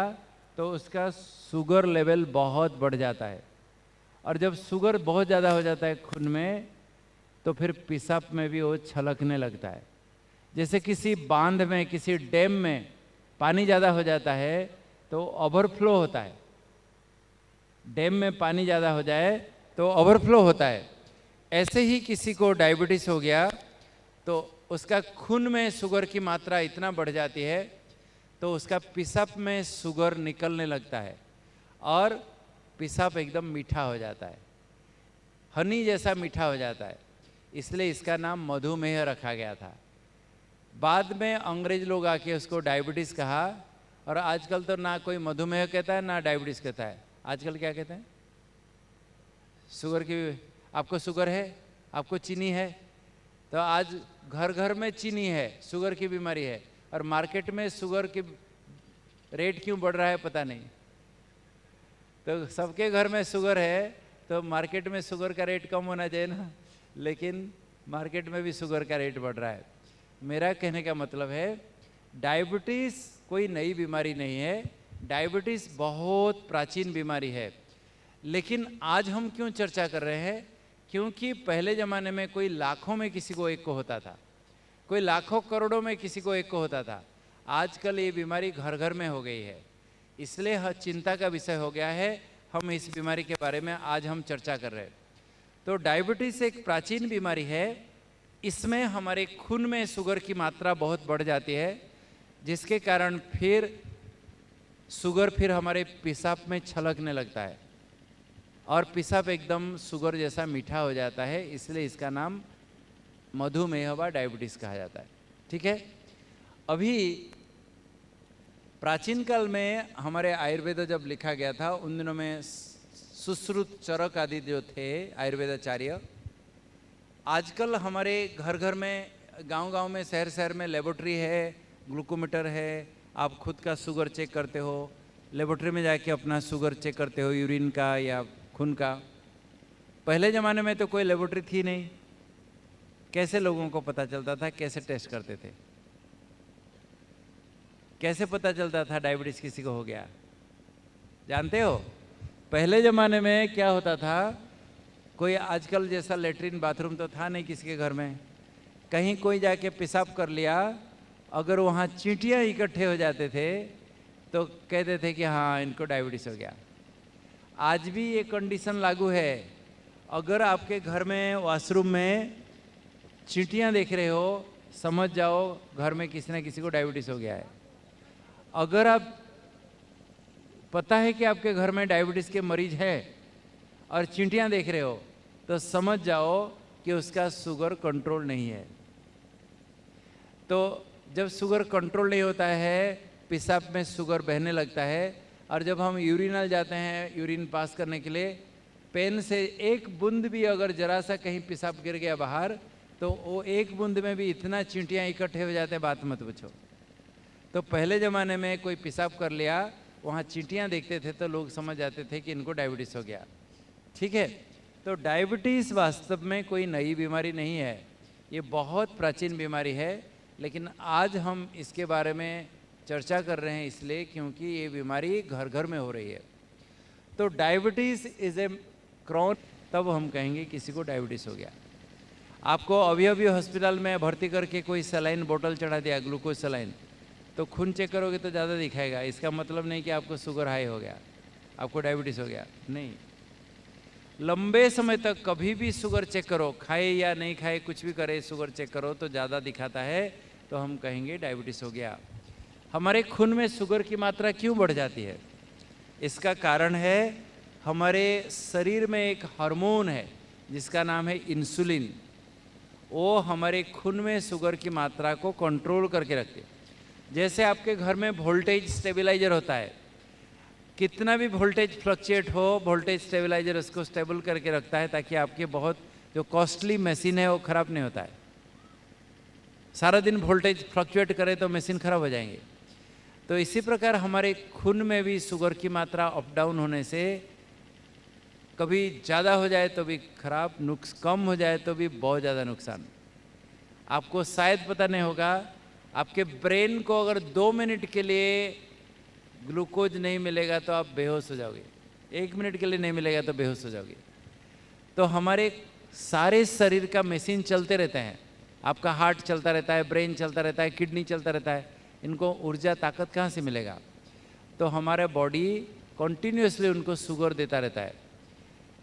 तो उसका शुगर लेवल बहुत बढ़ जाता है, और जब शुगर बहुत ज़्यादा हो जाता है खून में तो फिर पेशाब में भी वो छलकने लगता है। जैसे किसी बांध में, किसी डैम में पानी ज़्यादा हो जाता है तो ओवरफ्लो होता है। डैम में पानी ज़्यादा हो जाए तो ओवरफ्लो होता है। ऐसे ही किसी को डायबिटीज़ हो गया तो उसका खून में शुगर की मात्रा इतना बढ़ जाती है तो उसका पेशाब में शुगर निकलने लगता है और पेशाब एकदम मीठा हो जाता है, हनी जैसा मीठा हो जाता है। इसलिए इसका नाम मधुमेह रखा गया था। बाद में अंग्रेज लोग आके उसको डायबिटीज़ कहा, और आजकल तो ना कोई मधुमेह कहता है ना डायबिटीज़ कहता है। आजकल क्या कहते हैं? शुगर की, आपको शुगर है, आपको चीनी है, तो आज घर घर में चीनी है, शुगर की बीमारी है, और मार्केट में शुगर की रेट क्यों बढ़ रहा है पता नहीं। तो सबके घर में शुगर है तो मार्केट में शुगर का रेट कम होना चाहिए ना, लेकिन मार्केट में भी शुगर का रेट बढ़ रहा है। मेरा कहने का मतलब है डायबिटीज़ कोई नई बीमारी नहीं है, डायबिटीज़ बहुत प्राचीन बीमारी है। लेकिन आज हम क्यों चर्चा कर रहे हैं? क्योंकि पहले ज़माने में कोई लाखों में किसी को एक को होता था, कोई लाखों करोड़ों में किसी को एक को होता था। आजकल ये बीमारी घर घर में हो गई है, इसलिए हर चिंता का विषय हो गया है। हम इस बीमारी के बारे में आज हम चर्चा कर रहे हैं। तो डायबिटीज़ एक प्राचीन बीमारी है। इसमें हमारे खून में शुगर की मात्रा बहुत बढ़ जाती है, जिसके कारण फिर शुगर फिर हमारे पेशाब में छलकने लगता है और पेशाब एकदम शुगर जैसा मीठा हो जाता है। इसलिए इसका नाम मधुमेह व डायबिटीज़ कहा जाता है। ठीक है। अभी प्राचीन काल में हमारे आयुर्वेद जब लिखा गया था, उन दिनों में सुश्रुत, चरक आदि जो थे आयुर्वेदाचार्य, आजकल हमारे घर घर में, गांव गांव में, शहर शहर में लेबोरेटरी है, ग्लूकोमीटर है, आप खुद का शुगर चेक करते हो, लेबोरेटरी में जाके अपना शुगर चेक करते हो, यूरिन का या खून का। पहले ज़माने में तो कोई लेबोरेटरी थी नहीं, कैसे लोगों को पता चलता था? कैसे टेस्ट करते थे? कैसे पता चलता था डायबिटीज़ किसी को हो गया? जानते हो? पहले ज़माने में क्या होता था, कोई आजकल जैसा लेटरिन बाथरूम तो था नहीं किसी के घर में। कहीं कोई जाके पेशाब कर लिया, अगर वहाँ चींटियाँ इकट्ठे हो जाते थे तो कहते थे कि हाँ, इनको डायबिटीज़ हो गया। आज भी ये कंडीशन लागू है। अगर आपके घर में वॉशरूम में चींटियाँ देख रहे हो, समझ जाओ घर में किसी न किसी को डायबिटीज़ हो गया है। अगर आप पता है कि आपके घर में डायबिटीज़ के मरीज है और चींटियाँ देख रहे हो, तो समझ जाओ कि उसका शुगर कंट्रोल नहीं है। तो जब शुगर कंट्रोल नहीं होता है, पेशाब में शुगर बहने लगता है, और जब हम यूरिनल जाते हैं यूरिन पास करने के लिए, पेन से एक बूंद भी अगर जरा सा कहीं पेशाब गिर गया बाहर, तो वो एक बूंद में भी इतना चींटियाँ इकट्ठे हो जाते हैं, बात मत पूछो। तो पहले ज़माने में कोई पेशाब कर लिया, वहाँ चींटियाँ देखते थे तो लोग समझ जाते थे कि इनको डायबिटीज़ हो गया। ठीक है। तो डायबिटीज़ वास्तव में कोई नई बीमारी नहीं है, ये बहुत प्राचीन बीमारी है। लेकिन आज हम इसके बारे में चर्चा कर रहे हैं इसलिए क्योंकि ये बीमारी घर घर में हो रही है। तो डायबिटीज़ इज़ ए क्रॉन, तब हम कहेंगे किसी को डायबिटीज़ हो गया। आपको अभी अभी हॉस्पिटल में भर्ती करके कोई सलाइन बोतल चढ़ा दिया, ग्लूकोज सलाइन, तो खून चेक करोगे तो ज़्यादा दिखाएगा। इसका मतलब नहीं कि आपको शुगर हाई हो गया, आपको डायबिटीज़ हो गया, नहीं। लंबे समय तक कभी भी शुगर चेक करो, खाए या नहीं खाए, कुछ भी करे, शुगर चेक करो तो ज़्यादा दिखाता है, तो हम कहेंगे डायबिटीज़ हो गया। हमारे खून में शुगर की मात्रा क्यों बढ़ जाती है? इसका कारण है हमारे शरीर में एक हार्मोन है जिसका नाम है इंसुलिन। वो हमारे खून में शुगर की मात्रा को कंट्रोल करके रखते हैं। जैसे आपके घर में वोल्टेज स्टेबलाइजर होता है, कितना भी वोल्टेज फ्लक्चुएट हो, वोल्टेज स्टेबलाइजर उसको स्टेबल करके रखता है ताकि आपके बहुत जो कॉस्टली मशीन है वो ख़राब नहीं होता है। सारा दिन वोल्टेज फ्लक्चुएट करे तो मशीन ख़राब हो जाएंगे। तो इसी प्रकार हमारे खून में भी शुगर की मात्रा अप डाउन होने से कभी ज़्यादा हो जाए तो भी खराब, कम हो जाए तो भी बहुत ज़्यादा नुकसान। आपको शायद पता नहीं होगा, आपके ब्रेन को अगर 2 मिनट के लिए ग्लूकोज नहीं मिलेगा तो आप बेहोश हो जाओगे, 1 मिनट के लिए नहीं मिलेगा तो बेहोश हो जाओगे। तो हमारे सारे शरीर का मशीन चलते रहते हैं, आपका हार्ट चलता रहता है, ब्रेन चलता रहता है, किडनी चलता रहता है, इनको ऊर्जा ताकत कहाँ से मिलेगा? तो हमारा बॉडी कॉन्टीन्यूसली उनको शुगर देता रहता है।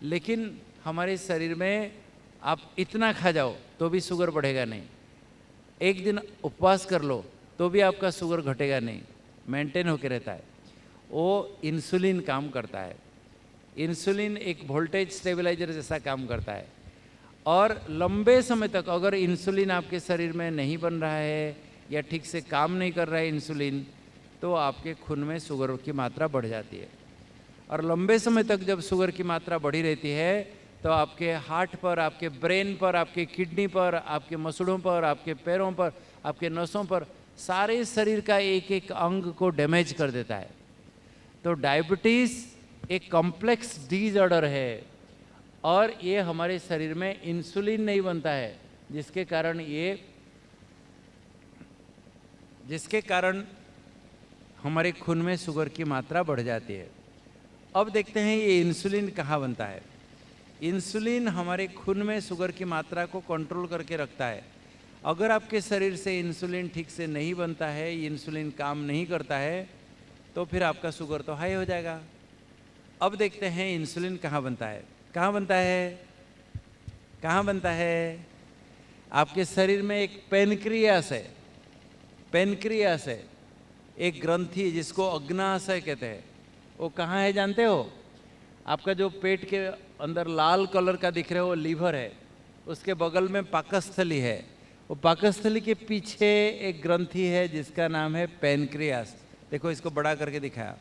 लेकिन हमारे शरीर में आप इतना खा जाओ तो भी शुगर बढ़ेगा नहीं, एक दिन उपवास कर लो तो भी आपका शुगर घटेगा नहीं, मेंटेन होकर रहता है। वो इंसुलिन काम करता है। इंसुलिन एक वोल्टेज स्टेबलाइजर जैसा काम करता है। और लंबे समय तक अगर इंसुलिन आपके शरीर में नहीं बन रहा है या ठीक से काम नहीं कर रहा है इंसुलिन, तो आपके खून में शुगर की मात्रा बढ़ जाती है। और लंबे समय तक जब शुगर की मात्रा बढ़ी रहती है तो आपके हार्ट पर, आपके ब्रेन पर, आपके किडनी पर, आपके मसूड़ों पर, आपके पैरों पर, आपके नसों पर, सारे शरीर का एक एक अंग को डैमेज कर देता है। तो डायबिटीज़ एक कॉम्प्लेक्स डिसऑर्डर है और ये हमारे शरीर में इंसुलिन नहीं बनता है, जिसके कारण हमारे खून में शुगर की मात्रा बढ़ जाती है। अब देखते हैं ये इंसुलिन कहाँ बनता है। इंसुलिन हमारे खून में शुगर की मात्रा को कंट्रोल करके रखता है। अगर आपके शरीर से इंसुलिन ठीक से नहीं बनता है, इंसुलिन काम नहीं करता है, तो फिर आपका शुगर तो हाई हो जाएगा। अब देखते हैं इंसुलिन कहाँ बनता है। कहाँ बनता है? कहाँ बनता है? आपके शरीर में एक पेनक्रियास है। पेनक्रियास है, एक ग्रंथि जिसको अग्नाशय कहते हैं। वो कहाँ है जानते हो? आपका जो पेट के अंदर लाल कलर का दिख रहा है वो लीवर है, उसके बगल में पाकस्थली है। वो पाकस्थली के पीछे एक ग्रंथि है जिसका नाम है पेनक्रियास। देखो इसको बड़ा करके दिखाया,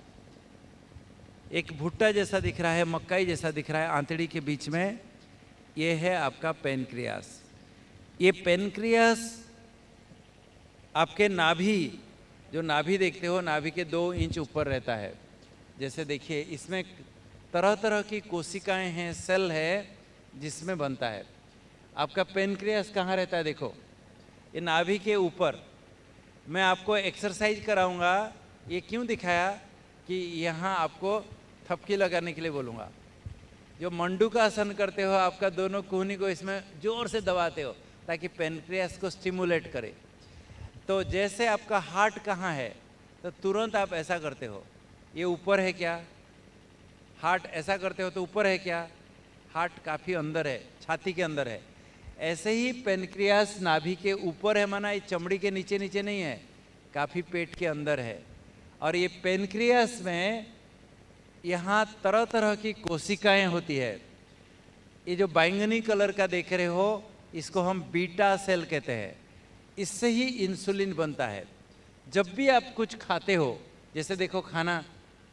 एक भुट्टा जैसा दिख रहा है, मक्काई जैसा दिख रहा है आंतड़ी के बीच में, ये है आपका पेनक्रियास। ये पेनक्रियास आपके नाभि, जो नाभि देखते हो, नाभि के 2 इंच ऊपर रहता है। जैसे देखिए इसमें तरह तरह की कोशिकाएं हैं, सेल है जिसमें बनता है। आपका पेनक्रियास कहाँ रहता है? देखो ये नाभि के ऊपर। मैं आपको एक्सरसाइज कराऊंगा। ये क्यों दिखाया कि यहाँ आपको थपकी लगाने के लिए बोलूँगा। जो मंडूकासन करते हो, आपका दोनों कोहनी को इसमें जोर से दबाते हो ताकि पेनक्रियास को स्टिमुलेट करे। तो जैसे आपका हार्ट कहाँ है तो तुरंत आप ऐसा करते हो, ये ऊपर है क्या? हार्ट ऐसा करते हो तो ऊपर है क्या? हार्ट काफ़ी अंदर है, छाती के अंदर है। ऐसे ही पेनक्रियास नाभि के ऊपर है, माना ये चमड़ी के नीचे नीचे नहीं है, काफ़ी पेट के अंदर है। और ये पेनक्रियास में यहाँ तरह तरह की कोशिकाएं होती है। ये जो बैंगनी कलर का देख रहे हो, इसको हम बीटा सेल कहते हैं। इससे ही इंसुलिन बनता है। जब भी आप कुछ खाते हो, जैसे देखो खाना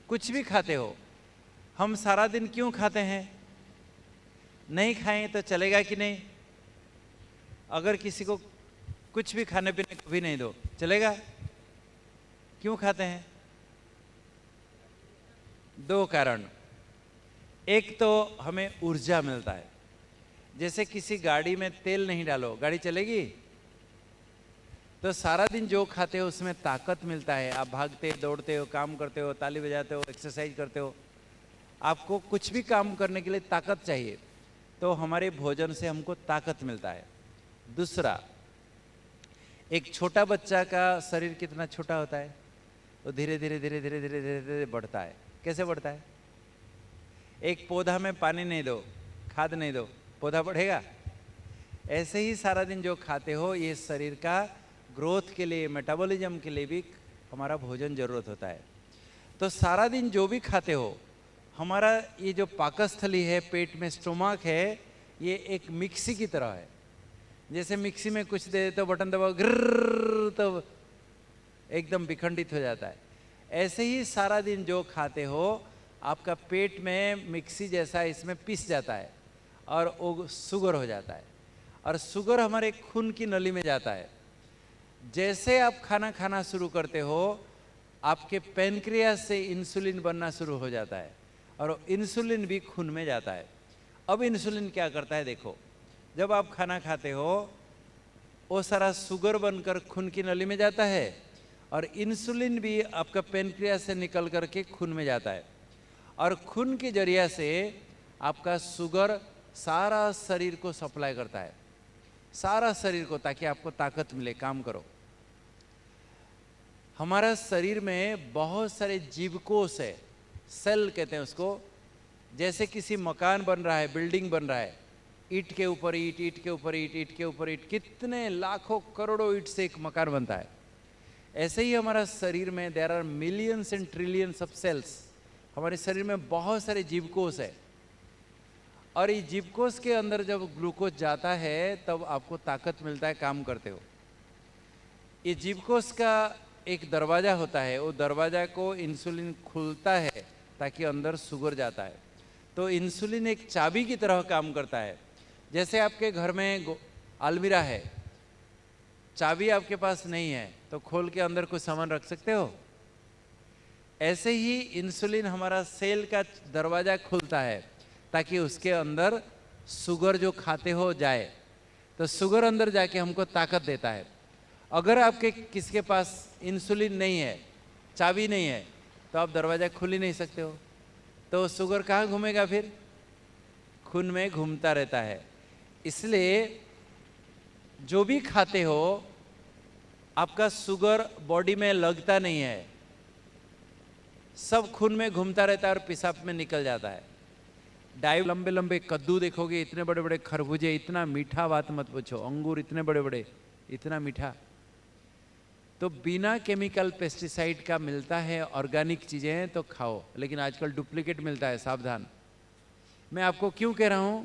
कुछ भी खाते हो, हम सारा दिन क्यों खाते हैं? नहीं खाएं तो चलेगा कि नहीं? अगर किसी को कुछ भी खाने पीने को भी नहीं दो, चलेगा? क्यों खाते हैं? 2 कारण। एक तो हमें ऊर्जा मिलता है। जैसे किसी गाड़ी में तेल नहीं डालो, गाड़ी चलेगी? तो सारा दिन जो खाते हो उसमें ताकत मिलता है। आप भागते दौड़ते हो, काम करते हो, ताली बजाते हो, एक्सरसाइज करते हो, आपको कुछ भी काम करने के लिए ताकत चाहिए, तो हमारे भोजन से हमको ताकत मिलता है। दूसरा, एक छोटा बच्चा का शरीर कितना छोटा होता है, वो धीरे धीरे धीरे धीरे धीरे धीरे धीरे बढ़ता है। कैसे बढ़ता है? एक पौधा में पानी नहीं दो, खाद नहीं दो, पौधा बढ़ेगा? ऐसे ही सारा दिन जो खाते हो, ये शरीर का ग्रोथ के लिए, मेटाबॉलिज्म के लिए भी हमारा भोजन जरूरत होता है। तो सारा दिन जो भी खाते हो, हमारा ये जो पाकस्थली है, पेट में स्टोमक है, ये एक मिक्सी की तरह है। जैसे मिक्सी में कुछ दे तो बटन दबाओ, ग्रर, तो एकदम विखंडित हो जाता है। ऐसे ही सारा दिन जो खाते हो, आपका पेट में मिक्सी जैसा इसमें पिस जाता है और वो शुगर हो जाता है। और शुगर हमारे खून की नली में जाता है। जैसे आप खाना खाना शुरू करते हो, आपके पेनक्रियास से इंसुलिन बनना शुरू हो जाता है और इंसुलिन भी खून में जाता है। अब इंसुलिन क्या करता है देखो, जब आप खाना खाते हो वो सारा शुगर बनकर खून की नली में जाता है और इंसुलिन भी आपका पेनक्रियास से निकल करके खून में जाता है और खून के जरिया से आपका शुगर सारा शरीर को सप्लाई करता है, सारा शरीर को, ताकि आपको ताकत मिले, काम करो। हमारा शरीर में बहुत सारे जीवकोष है, सेल कहते हैं उसको। जैसे किसी मकान बन रहा है, बिल्डिंग बन रहा है, ईंट के ऊपर ईंट, ईंट के ऊपर ईंट, ईंट के ऊपर ईंट, कितने लाखों करोड़ों ईंट से एक मकान बनता है। ऐसे ही हमारा शरीर में there are millions and trillions of cells. हमारे शरीर में बहुत सारे जीवकोष है और ये जीवकोष के अंदर जब ग्लूकोज जाता है तब आपको ताकत मिलता है, काम करते हो। ये जीवकोष का एक दरवाजा होता है, वो दरवाजा को इंसुलिन खुलता है ताकि अंदर शुगर जाता है। तो इंसुलिन एक चाबी की तरह काम करता है। जैसे आपके घर में अलमीरा है, चाबी आपके पास नहीं है तो खोल के अंदर कुछ सामान रख सकते हो। ऐसे ही इंसुलिन हमारा सेल का दरवाजा खुलता है ताकि उसके अंदर शुगर जो खाते हो जाए। तो शुगर अंदर जाके हमको ताकत देता है। अगर आपके किसके पास इंसुलिन नहीं है, चाबी नहीं है, तो आप दरवाजा खोल ही नहीं सकते हो। तो शुगर कहाँ घूमेगा? फिर खून में घूमता रहता है। इसलिए जो भी खाते हो आपका शुगर बॉडी में लगता नहीं है, सब खून में घूमता रहता है और पेशाब में निकल जाता है। लंबे लंबे कद्दू देखोगे, इतने बड़े बड़े खरबूजे, इतना मीठा, बात मत पूछो। अंगूर इतने बड़े बड़े, इतना मीठा। तो बिना केमिकल पेस्टिसाइड का मिलता है, ऑर्गेनिक चीजें हैं तो खाओ, लेकिन आजकल डुप्लीकेट मिलता है, सावधान। मैं आपको क्यों कह रहा हूं,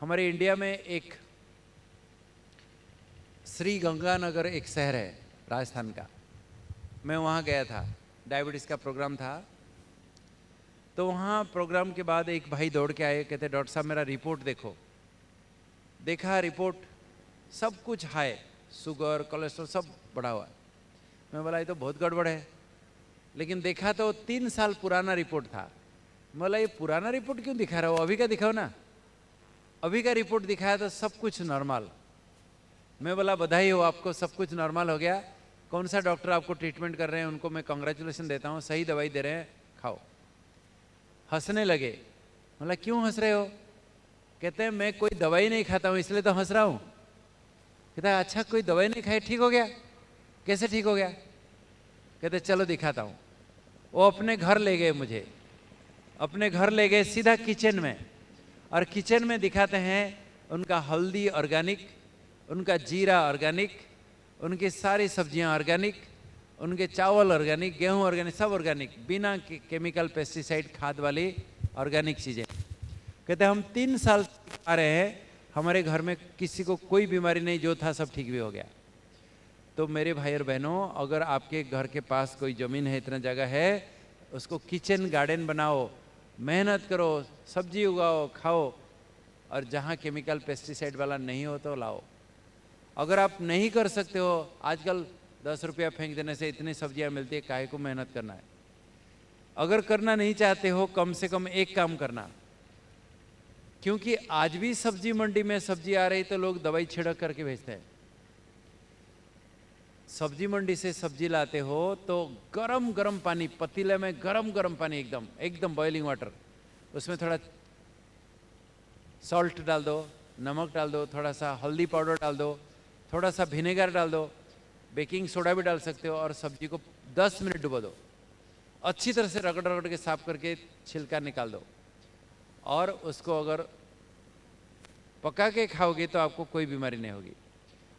हमारे इंडिया में एक श्री गंगानगर एक शहर है राजस्थान का, मैं वहाँ गया था, डायबिटीज़ का प्रोग्राम था। तो वहाँ प्रोग्राम के बाद एक भाई दौड़ के आए, कहते डॉक्टर साहब मेरा रिपोर्ट देखो। देखा रिपोर्ट, सब कुछ हाई, शुगर, कोलेस्ट्रॉल सब बढ़ा हुआ है। मैं बोला ये तो बहुत गड़बड़ है। लेकिन देखा तो 3 साल पुराना रिपोर्ट था। मैं बोला ये पुराना रिपोर्ट क्यों दिखा रहा हो, अभी का दिखाओ ना। अभी का रिपोर्ट दिखाया तो सब कुछ नॉर्मल। मैं बोला बधाई हो, आपको सब कुछ नॉर्मल हो गया। कौन सा डॉक्टर आपको ट्रीटमेंट कर रहे हैं उनको मैं कॉन्ग्रेचुलेशन देता हूँ, सही दवाई दे रहे हैं, खाओ। हंसने लगे। बोला क्यों हंस रहे हो? कहते हैं मैं कोई दवाई नहीं खाता हूँ इसलिए तो हंस रहा हूँ। कहता है अच्छा कोई दवाई नहीं खाई, ठीक हो गया? कैसे ठीक हो गया? कहते चलो दिखाता हूँ। वो अपने घर ले गए मुझे, अपने घर ले गए सीधा किचन में, और किचन में दिखाते हैं उनका हल्दी ऑर्गेनिक, उनका जीरा ऑर्गेनिक, उनकी सारी सब्जियां ऑर्गेनिक, उनके चावल ऑर्गेनिक, गेहूं ऑर्गेनिक, सब ऑर्गेनिक, बिना केमिकल पेस्टिसाइड खाद वाली ऑर्गेनिक चीज़ें। कहते हम 3 साल आ रहे हैं, हमारे घर में किसी को कोई बीमारी नहीं, जो था सब ठीक भी हो गया। तो मेरे भाई और बहनों, अगर आपके घर के पास कोई ज़मीन है, इतना जगह है, उसको किचन गार्डन बनाओ, मेहनत करो, सब्जी उगाओ, खाओ, और जहाँ केमिकल पेस्टिसाइड वाला नहीं हो तो लाओ। अगर आप नहीं कर सकते हो, आजकल 10 रुपया फेंक देने से इतनी सब्जियां मिलती है, काहे को मेहनत करना है। अगर करना नहीं चाहते हो, कम से कम एक काम करना, क्योंकि आज भी सब्जी मंडी में सब्जी आ रही तो लोग दवाई छिड़क करके भेजते हैं। सब्जी मंडी से सब्जी लाते हो तो गरम गरम पानी, पतीले में गरम गरम पानी, एकदम एकदम बॉइलिंग वाटर, उसमें थोड़ा सॉल्ट डाल दो, नमक डाल दो, थोड़ा सा हल्दी पाउडर डाल दो, थोड़ा सा विनेगर डाल दो, बेकिंग सोडा भी डाल सकते हो, और सब्जी को 10 मिनट डुबो दो। अच्छी तरह से रगड़ रगड़ के साफ करके छिलका निकाल दो, और उसको अगर पका के खाओगे तो आपको कोई बीमारी नहीं होगी।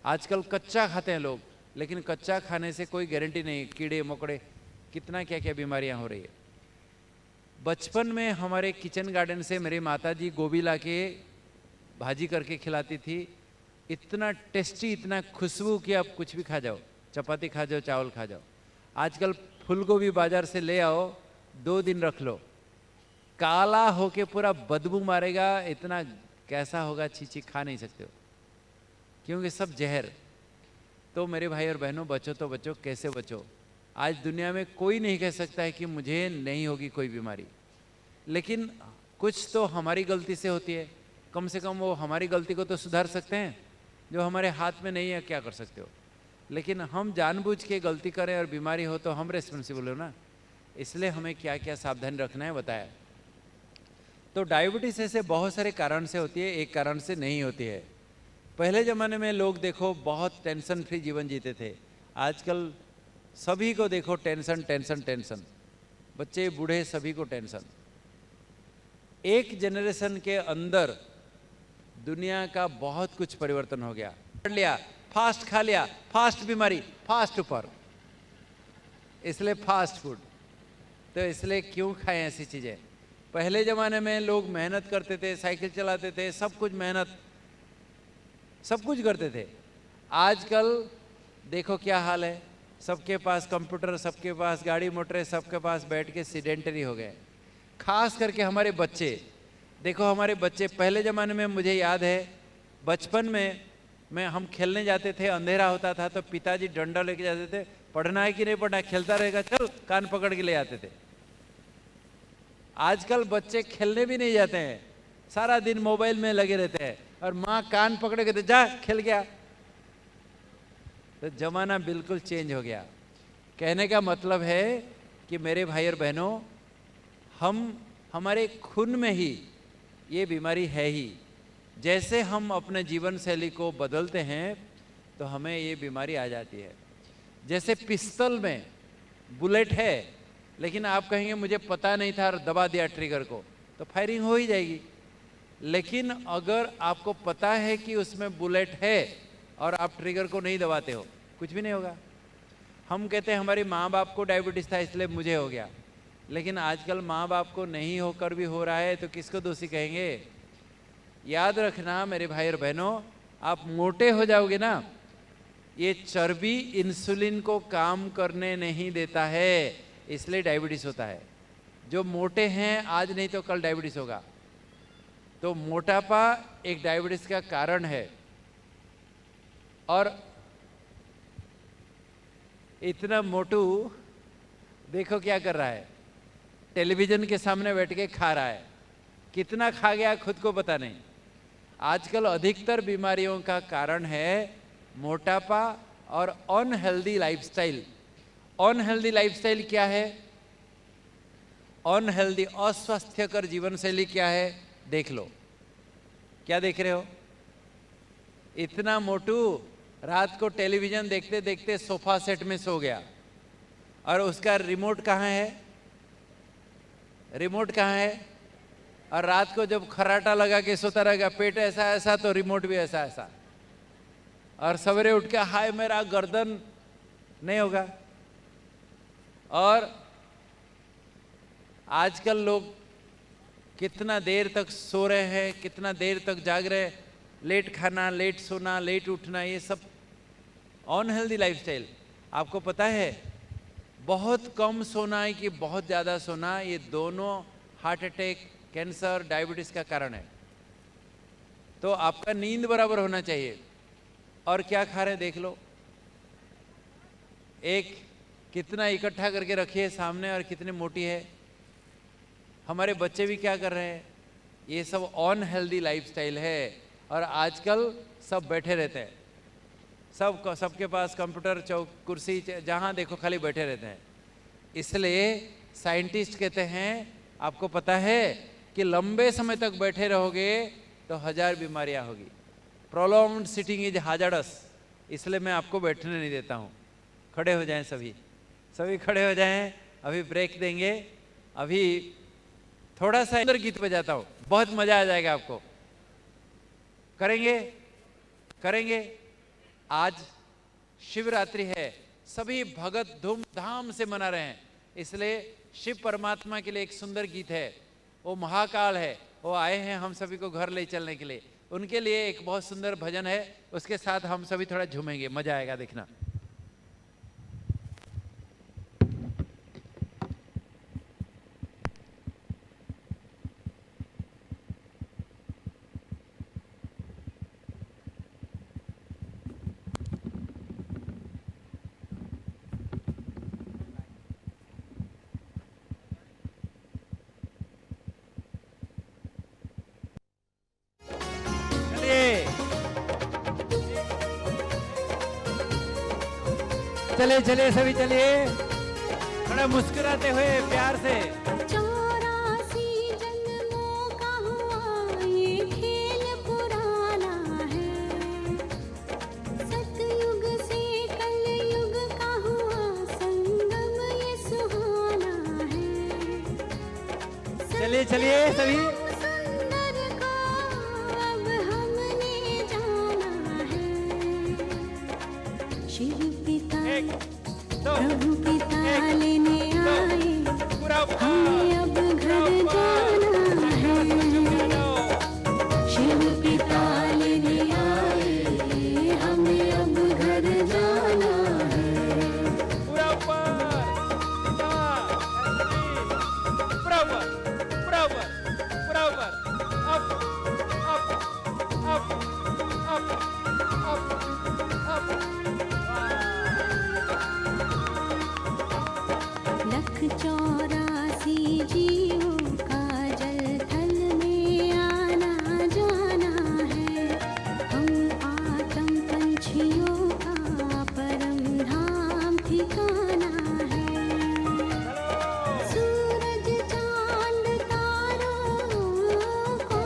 आजकल कच्चा खाते हैं लोग, लेकिन कच्चा खाने से कोई गारंटी नहीं, कीड़े मकोड़े, कितना क्या क्या बीमारियां हो रही है। बचपन में हमारे किचन गार्डन से मेरी माताजी गोभी लाके भाजी करके खिलाती थी, इतना टेस्टी, इतना खुशबू कि आप कुछ भी खा जाओ, चपाती खा जाओ, चावल खा जाओ। आजकल फूलगोभी बाजार से ले आओ, 2 दिन रख लो, काला होके पूरा बदबू मारेगा, इतना कैसा होगा, छीछी, खा नहीं सकते हो, क्योंकि सब जहर। तो मेरे भाई और बहनों, बचो तो बचो, कैसे बचो? आज दुनिया में कोई नहीं कह सकता है कि मुझे नहीं होगी कोई बीमारी, लेकिन कुछ तो हमारी गलती से होती है। कम से कम वो हमारी गलती को तो सुधार सकते हैं। जो हमारे हाथ में नहीं है, क्या कर सकते हो। लेकिन हम जानबूझ के गलती करें और बीमारी हो तो हम रेस्पॉन्सिबल हो ना। इसलिए हमें क्या क्या सावधानी रखना है बताया। तो डायबिटीज ऐसे बहुत सारे कारण से होती है, एक कारण से नहीं होती है। पहले ज़माने में लोग देखो बहुत टेंशन फ्री जीवन जीते थे। आजकल सभी को देखो टेंशन टेंशन टेंशन, बच्चे बूढ़े सभी को टेंशन। एक जनरेशन के अंदर दुनिया का बहुत कुछ परिवर्तन हो गया। पढ़ लिया, फास्ट खा लिया, फास्ट बीमारी, फास्ट ऊपर, इसलिए फास्ट फूड। तो इसलिए क्यों खाएं ऐसी चीज़ें। पहले ज़माने में लोग मेहनत करते थे, साइकिल चलाते थे, सब कुछ मेहनत, सब कुछ करते थे। आजकल देखो क्या हाल है, सबके पास कंप्यूटर, सबके पास गाड़ी मोटर, सबके पास बैठ के सीडेंटरी हो गए। खास करके हमारे बच्चे देखो, हमारे बच्चे पहले ज़माने में मुझे याद है बचपन में हम खेलने जाते थे, अंधेरा होता था तो पिताजी डंडा लेके जाते थे, पढ़ना है कि नहीं पढ़ना है, खेलता रहेगा, चल, कान पकड़ के ले आते थे। आजकल बच्चे खेलने भी नहीं जाते हैं, सारा दिन मोबाइल में लगे रहते हैं और माँ कान पकड़े के जा खेल गया। तो जमाना बिल्कुल चेंज हो गया। कहने का मतलब है कि मेरे भाई और बहनों, हमारे खून में ही ये बीमारी है ही। जैसे हम अपने जीवन शैली को बदलते हैं तो हमें ये बीमारी आ जाती है। जैसे पिस्तौल में बुलेट है, लेकिन आप कहेंगे मुझे पता नहीं था और दबा दिया ट्रिगर को, तो फायरिंग हो ही जाएगी। लेकिन अगर आपको पता है कि उसमें बुलेट है और आप ट्रिगर को नहीं दबाते हो, कुछ भी नहीं होगा। हम कहते हैं हमारे माँ बाप को डायबिटीज़ था इसलिए मुझे हो गया, लेकिन आजकल माँ बाप को नहीं होकर भी हो रहा है तो किसको दोषी कहेंगे। याद रखना मेरे भाई और बहनों, आप मोटे हो जाओगे ना, ये चर्बी इंसुलिन को काम करने नहीं देता है, इसलिए डायबिटीज़ होता है। जो मोटे हैं आज नहीं तो कल डायबिटीज़ होगा। तो मोटापा एक डायबिटीज़ का कारण है। और इतना मोटू देखो क्या कर रहा है, टेलीविज़न के सामने बैठ के खा रहा है, कितना खा गया खुद को पता नहीं। आजकल अधिकतर बीमारियों का कारण है मोटापा और अनहेल्दी लाइफस्टाइल। अनहेल्दी लाइफस्टाइल क्या है, अनहेल्दी अस्वास्थ्यकर जीवन शैली क्या है, देख लो। क्या देख रहे हो, इतना मोटू रात को टेलीविज़न देखते देखते सोफा सेट में सो गया और उसका रिमोट कहाँ है, रिमोट कहाँ है। और रात को जब खर्राटा लगा के सोता रहेगा, पेट ऐसा ऐसा तो रिमोट भी ऐसा ऐसा, और सवेरे उठ के हाय मेरा गर्दन नहीं होगा। और आजकल लोग कितना देर तक सो रहे हैं, कितना देर तक जाग रहे हैं, लेट खाना, लेट सोना, लेट उठना, ये सब अनहेल्दी लाइफस्टाइल। आपको पता है बहुत कम सोना है कि बहुत ज़्यादा सोना, ये दोनों हार्ट अटैक, कैंसर, डायबिटीज़ का कारण है। तो आपका नींद बराबर होना चाहिए। और क्या खा रहे हैं देख लो, एक कितना इकट्ठा करके रखी है सामने और कितनी मोटी है। हमारे बच्चे भी क्या कर रहे हैं, ये सब अनहेल्दी लाइफस्टाइल है। और आजकल सब बैठे रहते हैं, सबके पास कंप्यूटर, चौक, कुर्सी, जहाँ देखो खाली बैठे रहते हैं। इसलिए साइंटिस्ट कहते हैं, आपको पता है कि लंबे समय तक बैठे रहोगे तो 1000 बीमारियां होगी। प्रोलॉन्ग्ड सिटिंग इज हाजर्डस, इसलिए मैं आपको बैठने नहीं देता हूँ। खड़े हो जाएं सभी, सभी खड़े हो जाएं। अभी ब्रेक देंगे, अभी थोड़ा सा सुंदर गीत बजाता हूँ, बहुत मजा आ जाएगा आपको। करेंगे करेंगे। आज शिवरात्रि है, सभी भगत धूमधाम से मना रहे हैं, इसलिए शिव परमात्मा के लिए एक सुंदर गीत है। वो महाकाल है, वो आए हैं हम सभी को घर ले चलने के लिए। उनके लिए एक बहुत सुंदर भजन है, उसके साथ हम सभी थोड़ा झूमेंगे, मजा आएगा, देखना। चलिए चलिए सभी चलिए, थोड़ा मुस्कुराते हुए प्यार से। 84 जन्मों का हुआ ये खेल पुराना है, सतयुग से कलयुग का हुआ संगम ये सुहाना है। चलिए चलिए सभी, सुंदर को अब हमने जाना है, शिव पिता एक दो प्रभु पिता लेने आए, पूरा हमें अब घर जाना है। शिव पिता लेने आए, हमें अब घर जाना है। पूरा ऊपर, पूरा ऊपर, पूरा ऊपर, पूरा ऊपर, up up up up up up. 84 जीवों का जल थल में आना जाना है, हम आत्म पंछियों का परम धाम ठिकाना है। सूरज चांद तारों को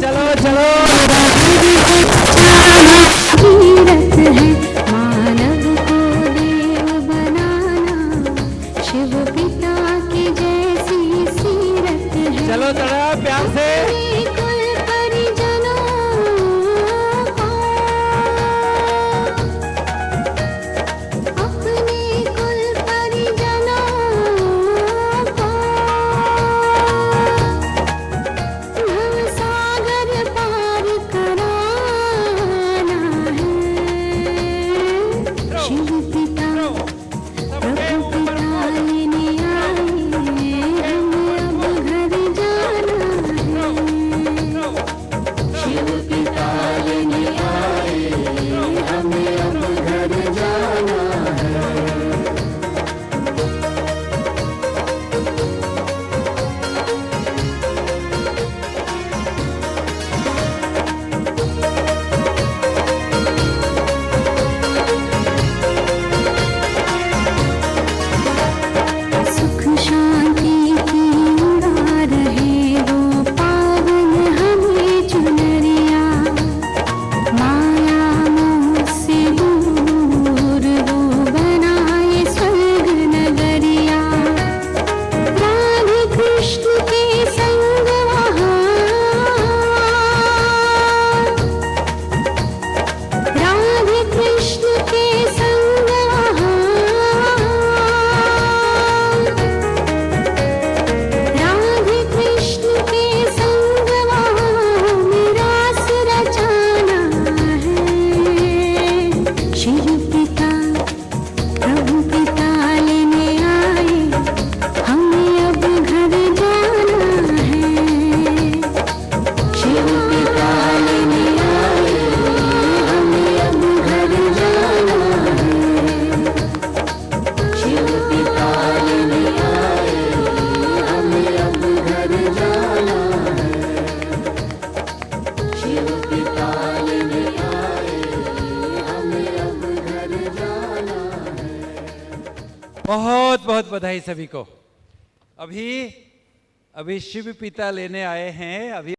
चलो चलो, तीरथ है मानव को देव बनाना, शिव पिता की जैसी सीरत है। चलो थोड़ा प्यार से। कुल परिजनों को अपने कुल परिजनों को भवसागर पार कराना है। शिव पिता प्रभु पिता लेने आए, हमें अब घर जाना है। शिव पिता लेने आए, हमें अब घर जाना है। सुख शांति की उड़ा रहे वो पावन हमें चुनरिया, माया मोह से दूर वो बनाए स्वर्ग नगरिया। राधे कृष्ण के संग वहाँ, राधे कृष्ण के संग वहाँ, राधे कृष्ण के संग वहाँ निरास रचाना है। शिव पिता प्रभु पिता लेने आए, हमें अब घर जाना है। शिव पिता लेने आए, हमें अब घर जाना है। शिव पिता लेने आए, हमें अब घर जाना है। शिव पिता लेने आए, हमें अब घर जाना है। बहुत बहुत बधाई सभी को। अभी शिव पिता लेने आए हैं, अभी